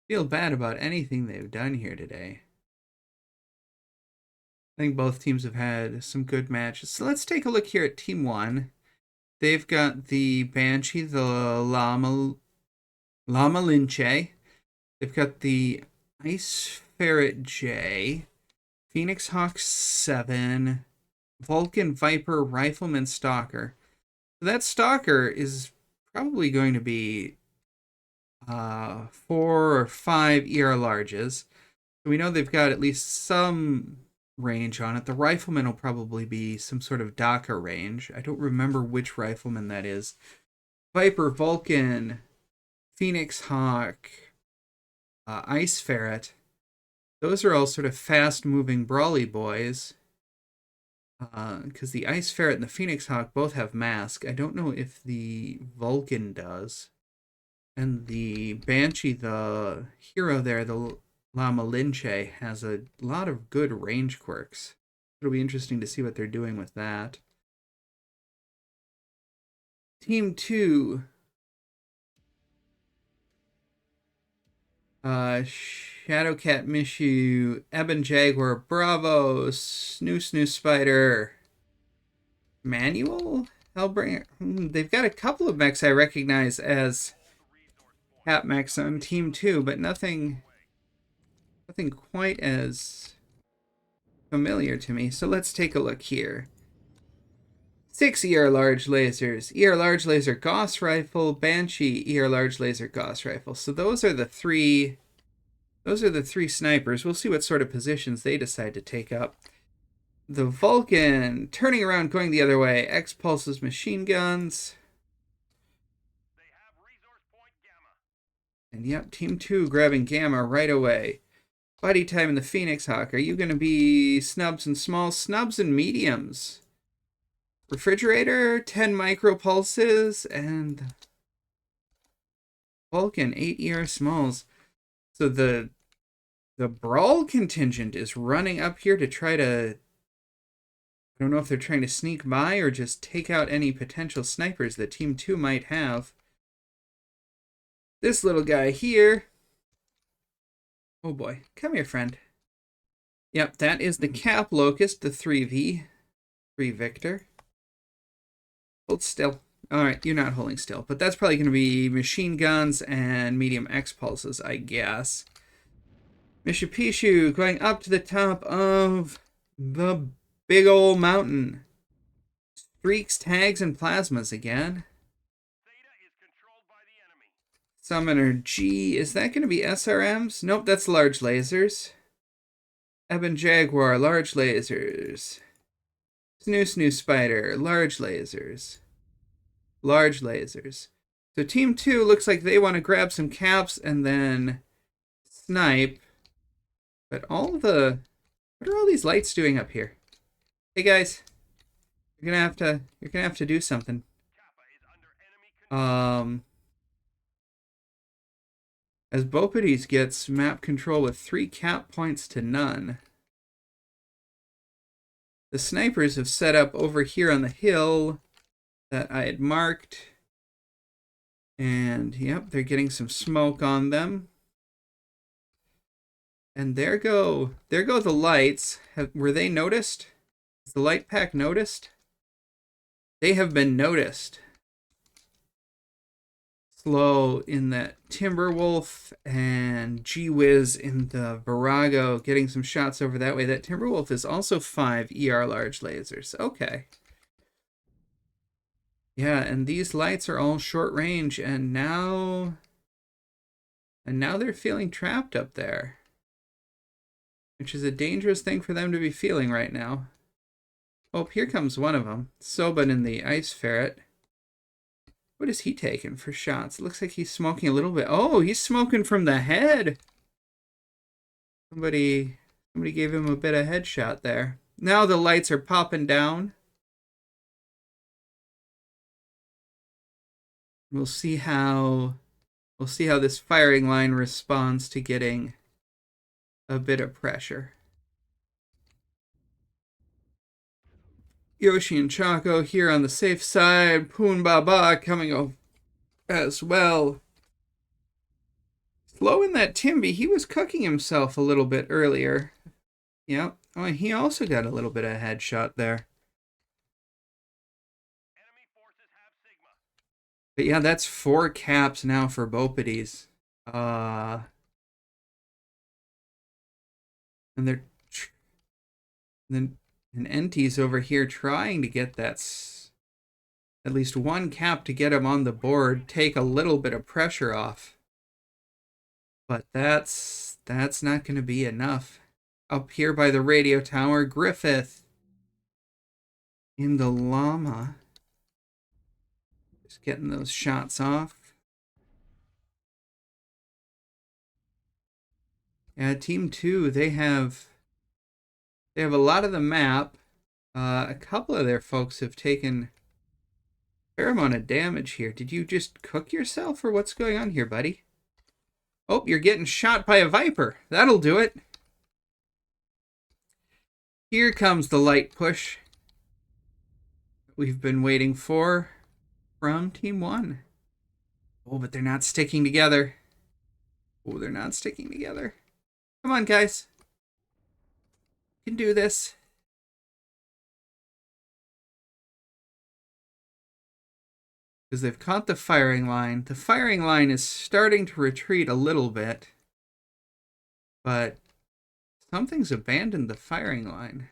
feel bad about anything they've done here today. I think both teams have had some good matches. So let's take a look here at Team 1. They've got the Banshee, the Llama Linche. They've got the Ice Ferret J, Phoenix Hawk 7, Vulcan Viper Rifleman Stalker. That Stalker is probably going to be 4 or 5 ER larges. So we know they've got at least some range on it. The Rifleman will probably be some sort of Docker range. I don't remember which Rifleman that is. Viper, Vulcan, Phoenix Hawk, Ice Ferret. Those are all sort of fast-moving brawly boys. Because the Ice Ferret and the Phoenix Hawk both have mask. I don't know if the Vulcan does. And the Banshee, the hero there, the Llama Linche, has a lot of good range quirks. It'll be interesting to see what they're doing with that. Team 2. Shadowcat Mishu, Ebon Jaguar, Bravo, Snoo Spider, Manual, Hellbringer. They've got a couple of mechs I recognize as Hat mechs on Team 2, but nothing quite as familiar to me. So let's take a look here. 6 ER large lasers, ER large laser Gauss rifle, Banshee, ER large laser Gauss rifle. So those are the three snipers. We'll see what sort of positions they decide to take up. The Vulcan turning around, going the other way. X-Pulse's machine guns. They have resource point Gamma. And yep, Team 2 grabbing Gamma right away. Buddy time in the Phoenix Hawk. Are you going to be snubs and smalls? Snubs and mediums. Refrigerator, 10 micro pulses, and Vulcan, 8 ER smalls. So the Brawl contingent is running up here to try to... I don't know if they're trying to sneak by or just take out any potential snipers that Team 2 might have. This little guy here... Oh boy, come here, friend. Yep, that is the Cap Locust, the 3V. 3 Victor. Hold still. Alright, you're not holding still. But that's probably going to be machine guns and medium X-pulses, I guess. Mishipishu going up to the top of the big old mountain. Streaks, tags, and plasmas again. Theta is controlled by the enemy. Summoner G. Is that going to be SRMs? Nope, that's large lasers. Ebon Jaguar, large lasers. Snoo Spider, large lasers. Large lasers. So Team 2 looks like they want to grab some caps and then snipe. But what are all these lights doing up here? Hey guys, you're gonna have to do something. As Beuopades gets map control with 3 cap points to none. The snipers have set up over here on the hill that I had marked. And, yep, they're getting some smoke on them. And there go the lights. Were they noticed? Is the light pack noticed? They have been noticed. Slow in that Timberwolf and G-Wiz in the Virago, getting some shots over that way. That Timberwolf is also 5 ER large lasers. Okay. Yeah, and these lights are all short range, and now they're feeling trapped up there. Which is a dangerous thing for them to be feeling right now. Oh, here comes one of them. Soban in the Ice Ferret. What is he taking for shots? It looks like he's smoking a little bit. Oh, he's smoking from the head. Somebody gave him a bit of headshot there. Now the lights are popping down. We'll see how We'll see how this firing line responds to getting a bit of pressure. Yoshi and Choco here on the safe side. Poon Baba coming over as well. Slowing that Timby, he was cooking himself a little bit earlier. Yep. Oh, he also got a little bit of headshot there. But yeah, that's 4 caps now for Beuopades. And they're and NT's over here trying to get that at least 1 cap to get him on the board, take a little bit of pressure off. But that's not going to be enough. Up here by the radio tower, Griffith in the llama. Just getting those shots off. Yeah, Team 2, they have a lot of the map. A couple of their folks have taken a fair amount of damage here. Did you just cook yourself, or what's going on here, buddy? Oh, you're getting shot by a Viper. That'll do it. Here comes the light push we've been waiting for from Team 1. Oh, but they're not sticking together. Oh, they're not sticking together. Come on, guys. You can do this. Because they've caught the firing line. The firing line is starting to retreat a little bit. But something's abandoned the firing line.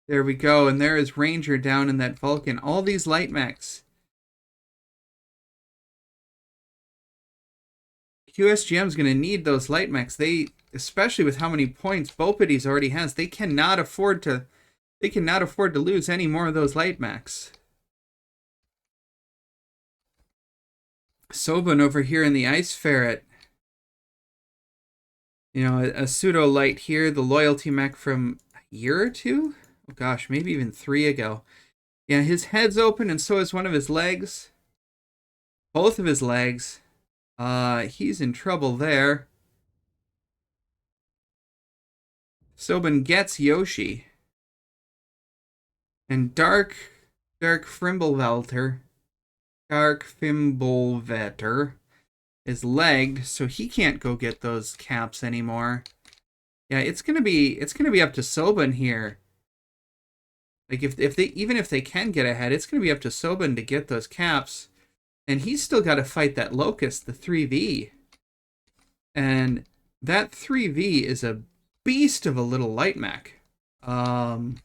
There we go, and there is Ranger down in that Vulcan. All these light mechs. qSGM's going to need those light mechs. They, especially with how many points Beuopades already has, they cannot afford to lose any more of those light mechs. Soban over here in the Ice Ferret. You know, a pseudo light here, the loyalty mech from a year or 2? Oh gosh, maybe even 3 ago. Yeah, his head's open and so is one of his legs. Both of his legs. He's in trouble there. Soban gets Yoshi. And Dark Fimblevetter is legged, so he can't go get those caps anymore. Yeah, it's gonna be up to Soban here. Like if they can get ahead, it's gonna be up to Soban to get those caps. And he's still got to fight that Locust, the 3V. And that 3V is a beast of a little light mech. I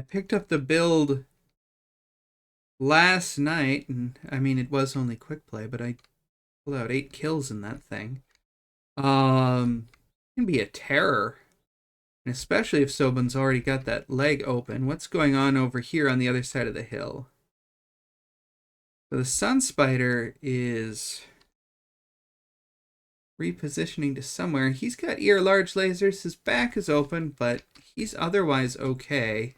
picked up the build last night, and I mean, it was only quick play, but I pulled out 8 kills in that thing. It can be a terror. And especially if Soban's already got that leg open. What's going on over here on the other side of the hill? So the Sun Spider is repositioning to somewhere. He's got ear large lasers. His back is open, but he's otherwise okay.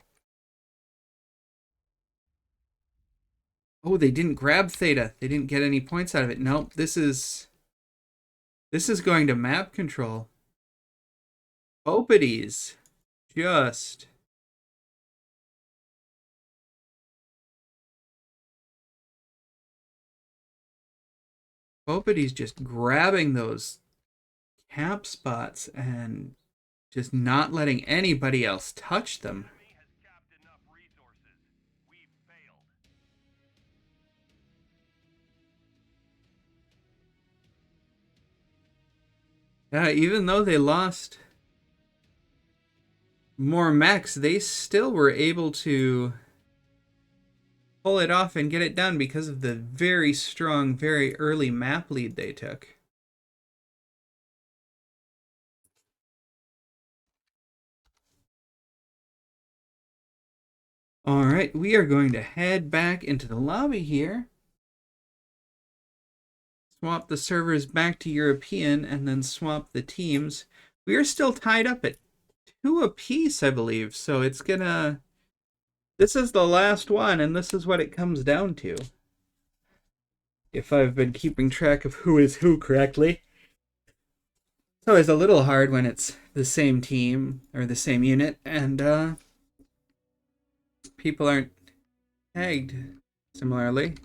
Oh, they didn't grab Theta. They didn't get any points out of it. Nope, this is going to map control. Beuopades just Beuopades just grabbing those cap spots and just not letting anybody else touch them. Yeah, even though they lost more mechs, they still were able to pull it off and get it done because of the very strong, very early map lead they took. All right, we are going to head back into the lobby here. Swap the servers back to European and then swap the teams. We are still tied up at 2 apiece, I believe. So it's gonna... This is the last one, and this is what it comes down to. If I've been keeping track of who is who correctly. It's always a little hard when it's the same team or the same unit, and people aren't tagged similarly.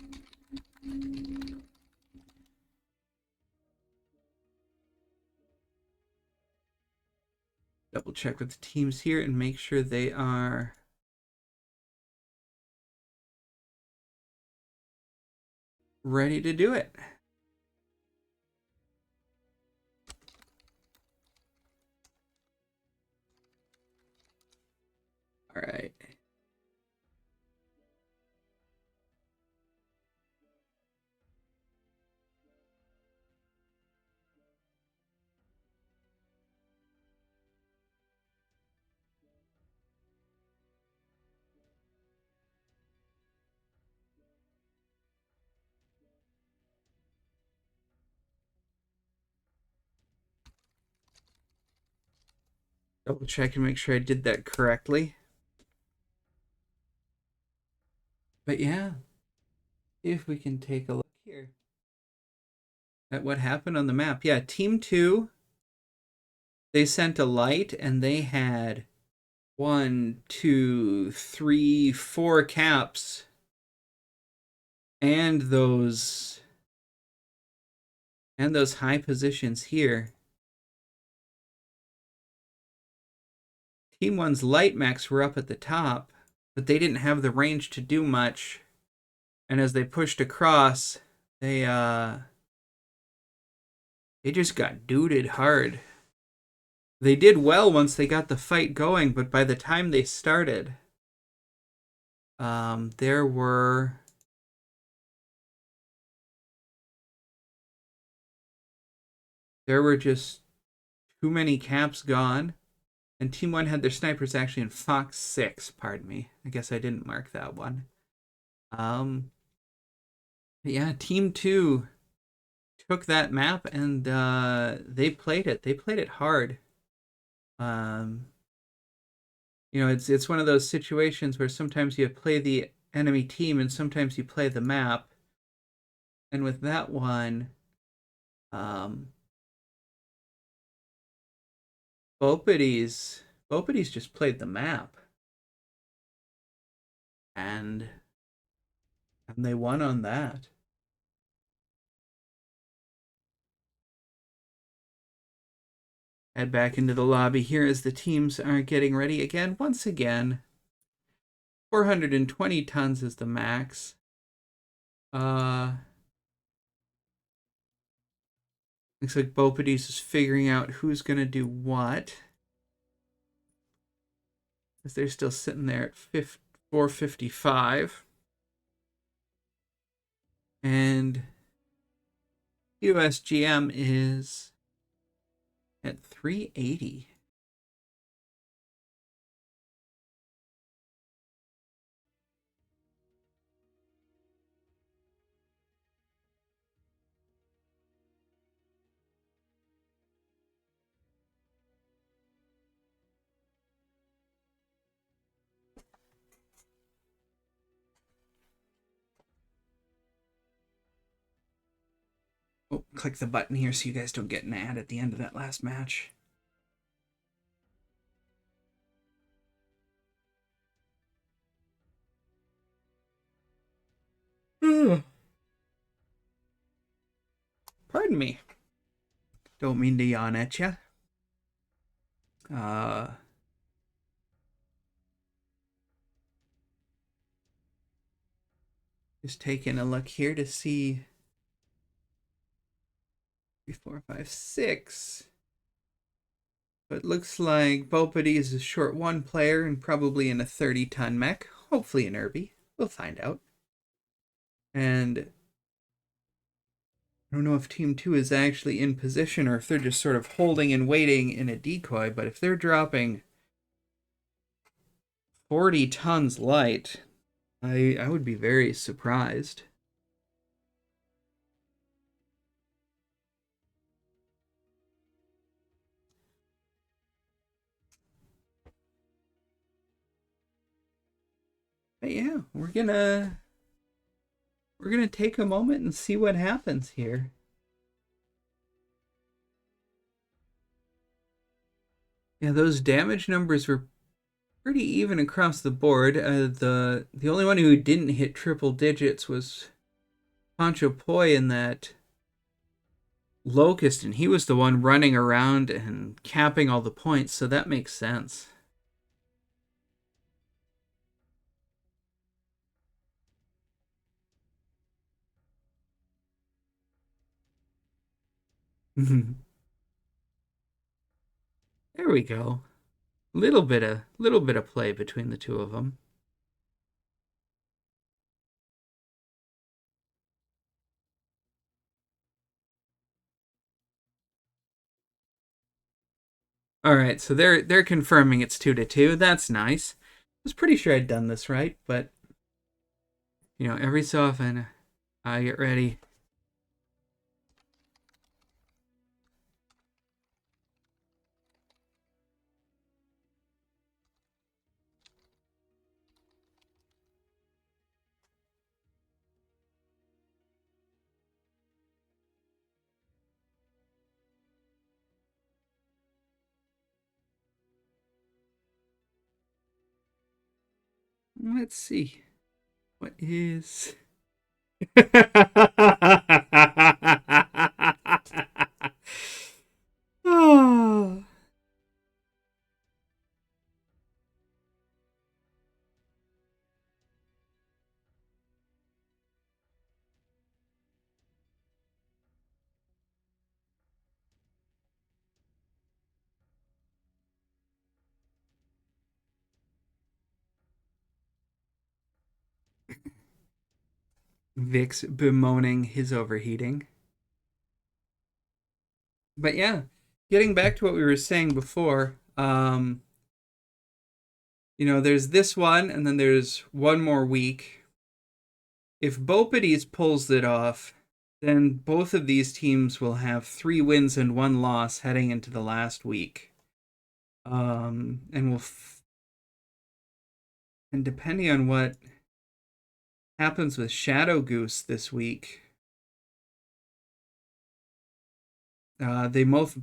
Double check with the teams here and make sure they are ready to do it. All right. Double check and make sure I did that correctly. But yeah, if we can take a look here at what happened on the map. Yeah, Team 2, they sent a light and they had 1, 2, 3, 4 caps and those high positions here. Team 1's light mechs were up at the top, but they didn't have the range to do much. And as they pushed across, they just got duded hard. They did well once they got the fight going, but by the time they started, there were just too many caps gone. And Team 1 had their snipers actually in Fox 6, pardon me. I guess I didn't mark that one. Yeah, Team 2 took that map and they played it. They played it hard. You know, it's one of those situations where sometimes you play the enemy team and sometimes you play the map. And with that one, Beuopades just played the map. And they won on that. Head back into the lobby here as the teams are getting ready again. Once again, 420 tons is the max. Looks like Beuopades is figuring out who's going to do what. As they're still sitting there at 455. And qSGM is at 380. Oh, click the button here so you guys don't get an ad at the end of that last match. Pardon me. Don't mean to yawn at you. Just taking a look here to see 3, 4, 5, 6. But it looks like Beuopades is a short 1 player and probably in a 30-ton mech. Hopefully an Irby. We'll find out. And I don't know if Team 2 is actually in position or if they're just sort of holding and waiting in a decoy, but if they're dropping 40 tons light, I would be very surprised. But yeah, we're gonna take a moment and see what happens here. Yeah, those damage numbers were pretty even across the board. The only one who didn't hit triple digits was Pancho Poi in that Locust, and he was the one running around and capping all the points, so that makes sense. There we go. Little bit of play between the two of them. All right, so they're confirming it's 2-2. That's nice. I was pretty sure I'd done this right, but every so often I get ready. Let's see. What is oh. Vix bemoaning his overheating. But yeah, getting back to what we were saying before, there's this one, and then there's one more week. If Beuopades pulls it off, then both of these teams will have 3 wins and 1 loss heading into the last week. And depending on what happens with Shadow Goose this week, they both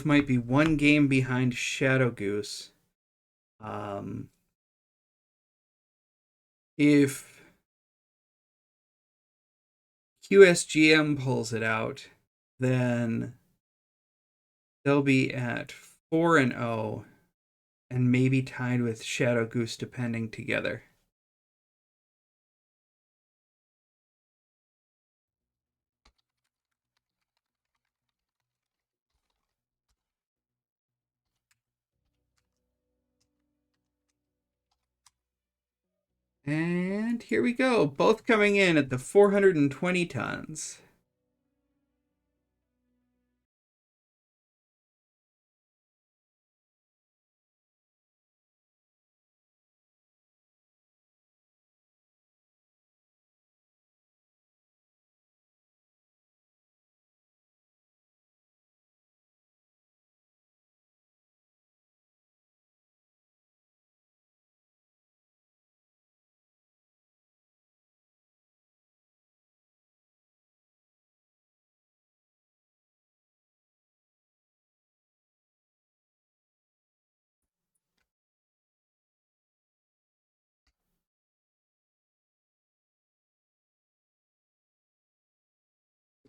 might be 1 game behind Shadow Goose. If qSGM pulls it out, then they'll be at 4-0 and maybe tied with Shadow Goose depending together. And here we go, both coming in at the 420 tons.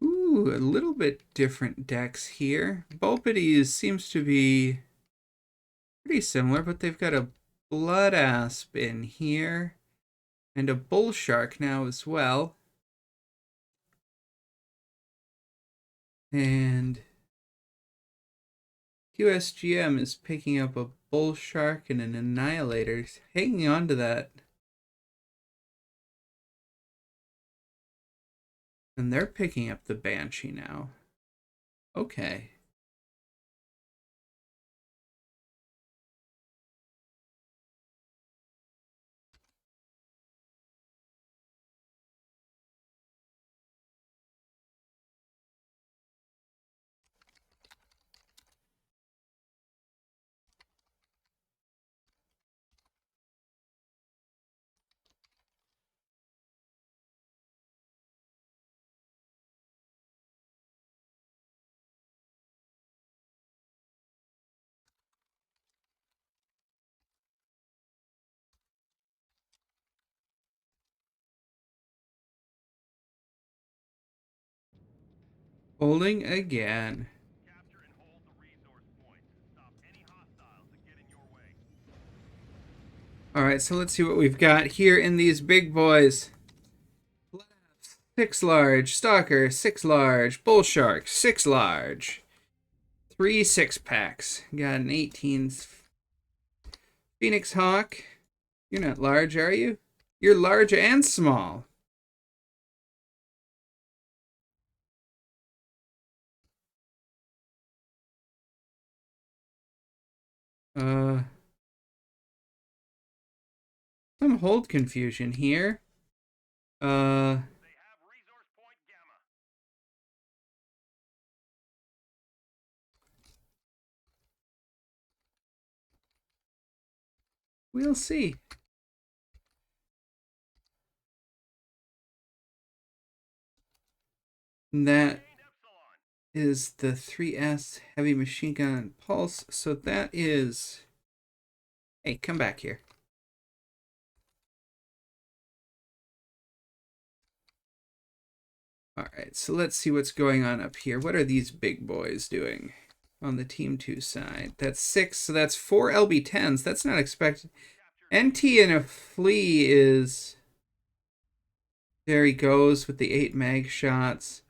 Ooh, a little bit different decks here. Beuopades seems to be pretty similar, but they've got a Blood Asp in here and a Bull Shark now as well. And qSGM is picking up a Bull Shark and an Annihilator, hanging on to that. And they're picking up the Banshee now. Okay. Holding again.
Capture and hold the resource points. Stop any hostiles that get in your way.
Alright, so let's see what we've got here in these big boys. 6 large. Stalker, 6 large. Bull Shark, 6 large. 3 6-packs. Got an 18 Phoenix Hawk. You're not large, are you? You're large and small. Some hold confusion here.
They have resource point Gamma.
We'll see. That is the 3S heavy machine gun pulse. So that is... Hey, come back here. Alright, so let's see what's going on up here. What are these big boys doing on the Team 2 side? That's 6, so that's 4 LB-10s. That's not expected. NT in a flea is... There he goes with the 8 mag shots.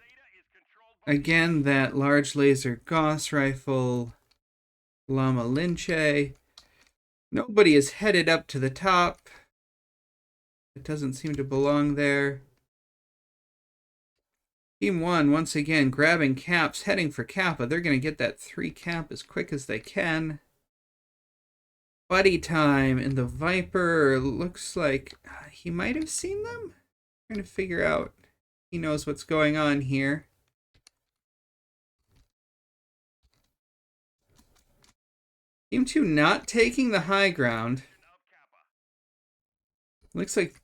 Again, that large laser Gauss rifle. Llama Linche. Nobody is headed up to the top. It doesn't seem to belong there. Team 1, once again, grabbing caps, heading for Kappa. They're going to get that 3 cap as quick as they can. Buddy time in the Viper. Looks like he might have seen them. Trying to figure out. He knows what's going on here. Team 2 not taking the high ground. Looks like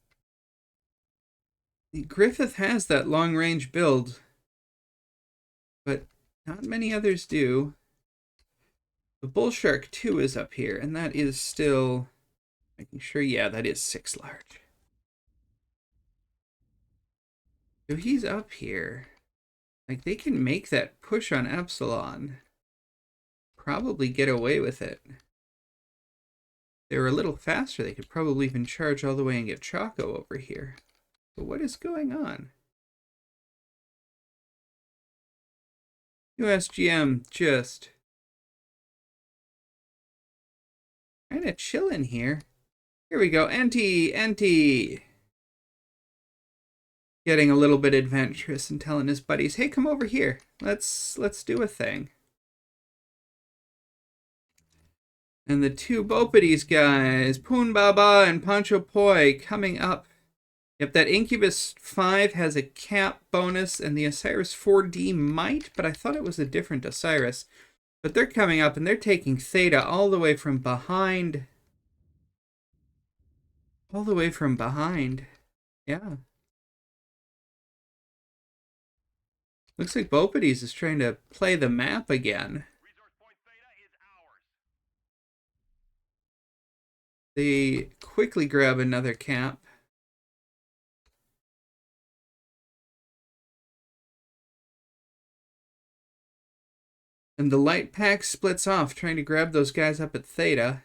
Griffith has that long-range build, but not many others do. The Bull Shark 2 is up here, and that is still making sure, yeah, that is 6 large. So he's up here. Like, they can make that push on Epsilon. Probably get away with it. They were a little faster. They could probably even charge all the way and get Choco over here. But what is going on? qSGM just kind of chilling here. Here we go. NT. Getting a little bit adventurous and telling his buddies, hey, come over here. Let's do a thing. And the 2 Beuopades guys, Poon Baba and Pancho Poi, coming up. Yep, that Incubus 5 has a cap bonus, and the Osiris 4D might, but I thought it was a different Osiris. But they're coming up, and they're taking Theta all the way from behind. All the way from behind. Yeah. Looks like Beuopades is trying to play the map again.
Resource point Theta is ours.
They quickly grab another cap. And the light pack splits off, trying to grab those guys up at Theta.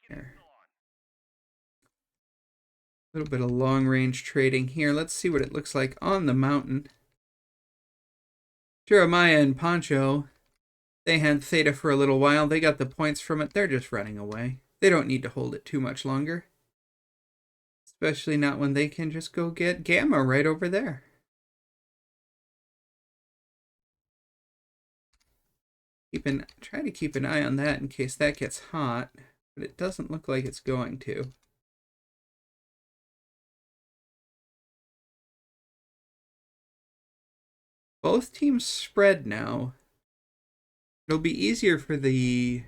Here. A little bit of long-range trading here. Let's see what it looks like on the mountain. Jeremiah and Pancho, they had Theta for a little while. They got the points from it. They're just running away. They don't need to hold it too much longer. Especially not when they can just go get Gamma right over there. Try to keep an eye on that in case that gets hot, but it doesn't look like it's going to. Both teams spread now. It'll be easier for the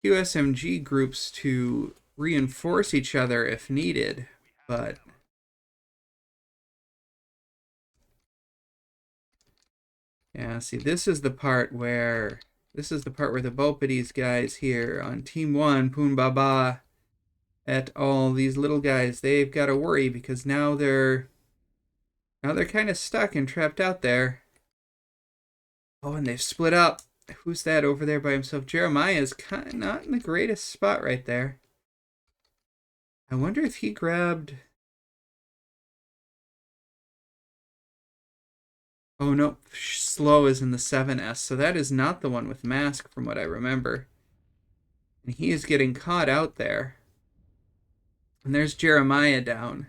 qSMG groups to reinforce each other if needed, but yeah, see, this is the part where the Beuopades guys here on Team 1, Poon Baba et al., these little guys, they've got to worry because now they're Now they're kind of stuck and trapped out there. Oh, and they've split up. Who's that over there by himself? Jeremiah is kind of not in the greatest spot right there. I wonder if he grabbed... Oh, no. Slow is in the 7S, so that is not the one with mask from what I remember. And he is getting caught out there. And there's Jeremiah down.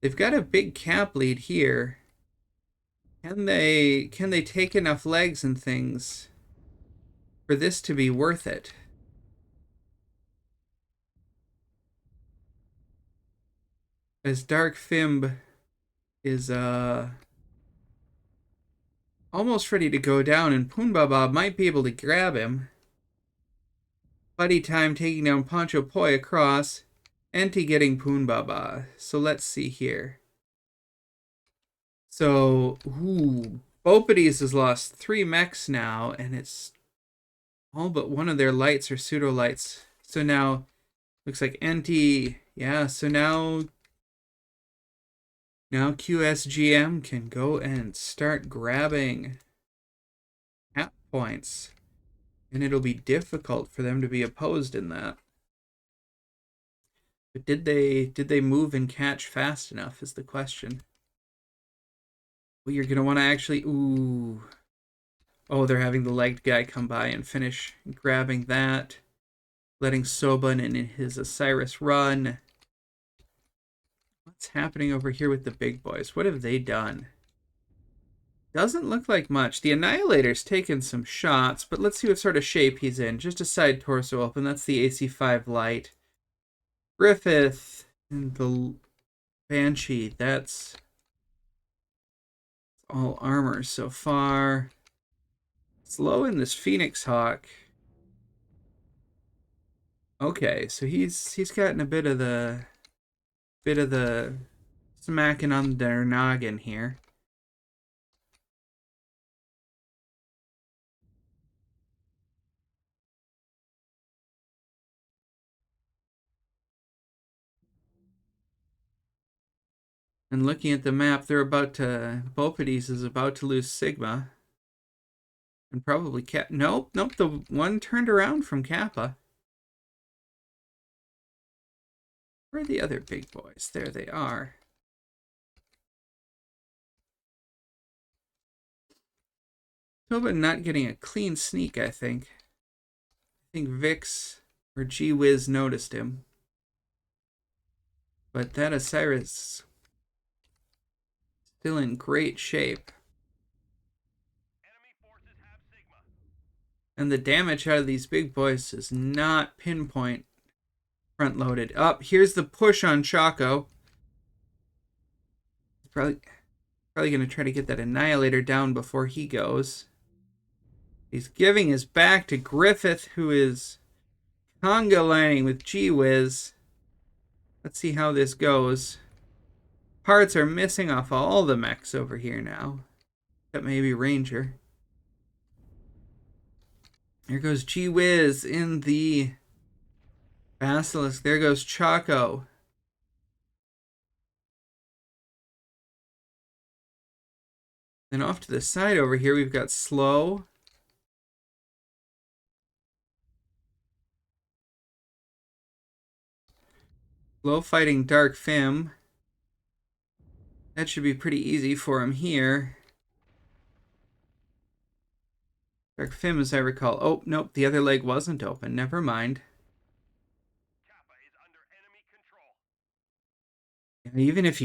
They've got a big cap lead here. Can they take enough legs and things for this to be worth it? As Dark Fimb is almost ready to go down, and Poonbaba might be able to grab him. Buddy Time taking down Poncho Poi across. Enti getting Poonbaba. So let's see here. So, Beuopades has lost 3 mechs now, and it's all but one of their lights or pseudo lights. So now, looks like Enti, yeah, so now qSGM can go and start grabbing cap points. And it'll be difficult for them to be opposed in that. But did they move and catch fast enough is the question. Well, you're gonna want to actually oh, they're having the legged guy come by and finish grabbing that, letting Soban in his Osiris run. What's happening over here with the big boys? What have they done? Doesn't look like much. The Annihilator's taken some shots, but let's see what sort of shape he's in. Just a side torso open. That's the AC5 light. Griffith and the Banshee. That's all armor so far. Slow in this Phoenix Hawk. Okay, so he's gotten a bit of the smacking on their noggin here. And looking at the map, Beuopades is about to lose Sigma. And probably nope, the one turned around from Kappa. Where are the other big boys? There they are. Soba not getting a clean sneak, I think. I think Vix or G-Wiz noticed him. But that Osiris still in great shape.
Enemy forces have Sigma.
And the damage out of these big boys is not pinpoint front loaded. Up, here's the push on Choco. Probably going to try to get that Annihilator down before he goes. He's giving his back to Griffith, who is conga lining with G-Wiz. Let's see how this goes. Parts are missing off all the mechs over here now. Except maybe Ranger. There goes G-Wiz in the Basilisk. There goes Choco. Then off to the side over here, we've got Slow. Slow fighting Dark Fim. That should be pretty easy for him here. Dark Fim, as I recall. Oh, nope, the other leg wasn't open. Never mind.
Kappa is under enemy control.
Even if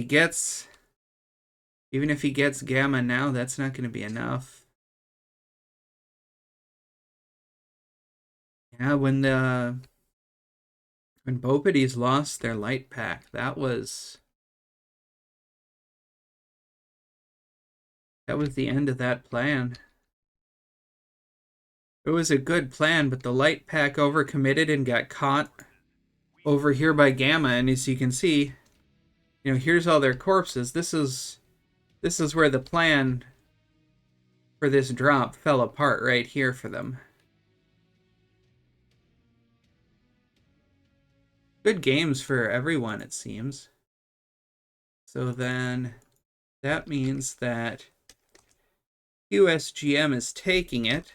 he gets Gamma now, that's not going to be enough. Yeah, when Beuopades lost their light pack, that was the end of that plan. It was a good plan, but the light pack overcommitted and got caught over here by Gamma, and as you can see, here's all their corpses. This is where the plan for this drop fell apart right here for them. Good games for everyone, it seems. So then that means that qSGM is taking it.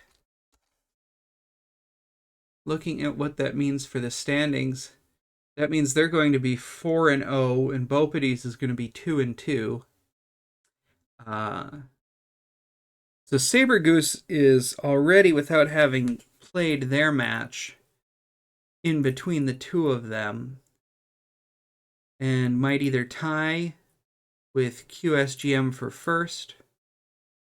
Looking at what that means for the standings, that means they're going to be 4-0, and Beuopades is going to be 2-2. So Saber Goose is already, without having played their match, in between the two of them, and might either tie with qSGM for first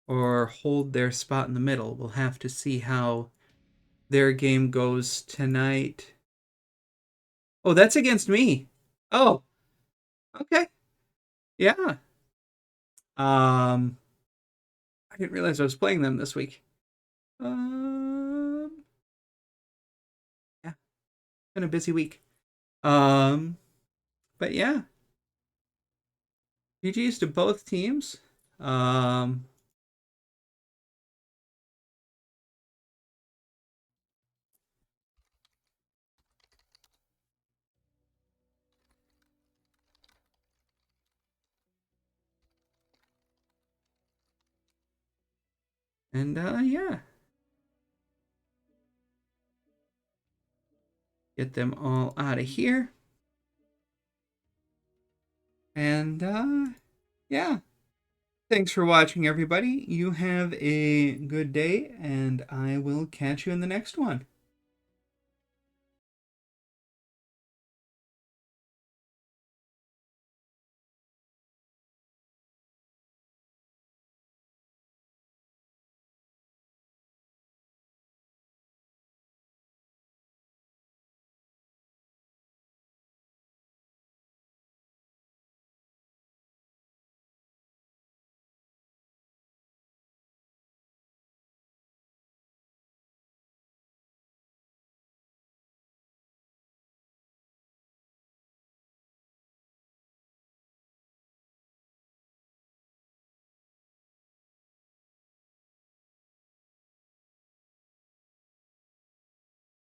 or hold their spot in the middle. We'll have to see how their game goes tonight. Oh, that's against me. Oh, okay. Yeah. I didn't realize I was playing them this week. Yeah, been a busy week. But yeah, GG's to both teams. Um, and yeah, get them all out of here. And yeah, thanks for watching, everybody. You have a good day, and I will catch you in the next one.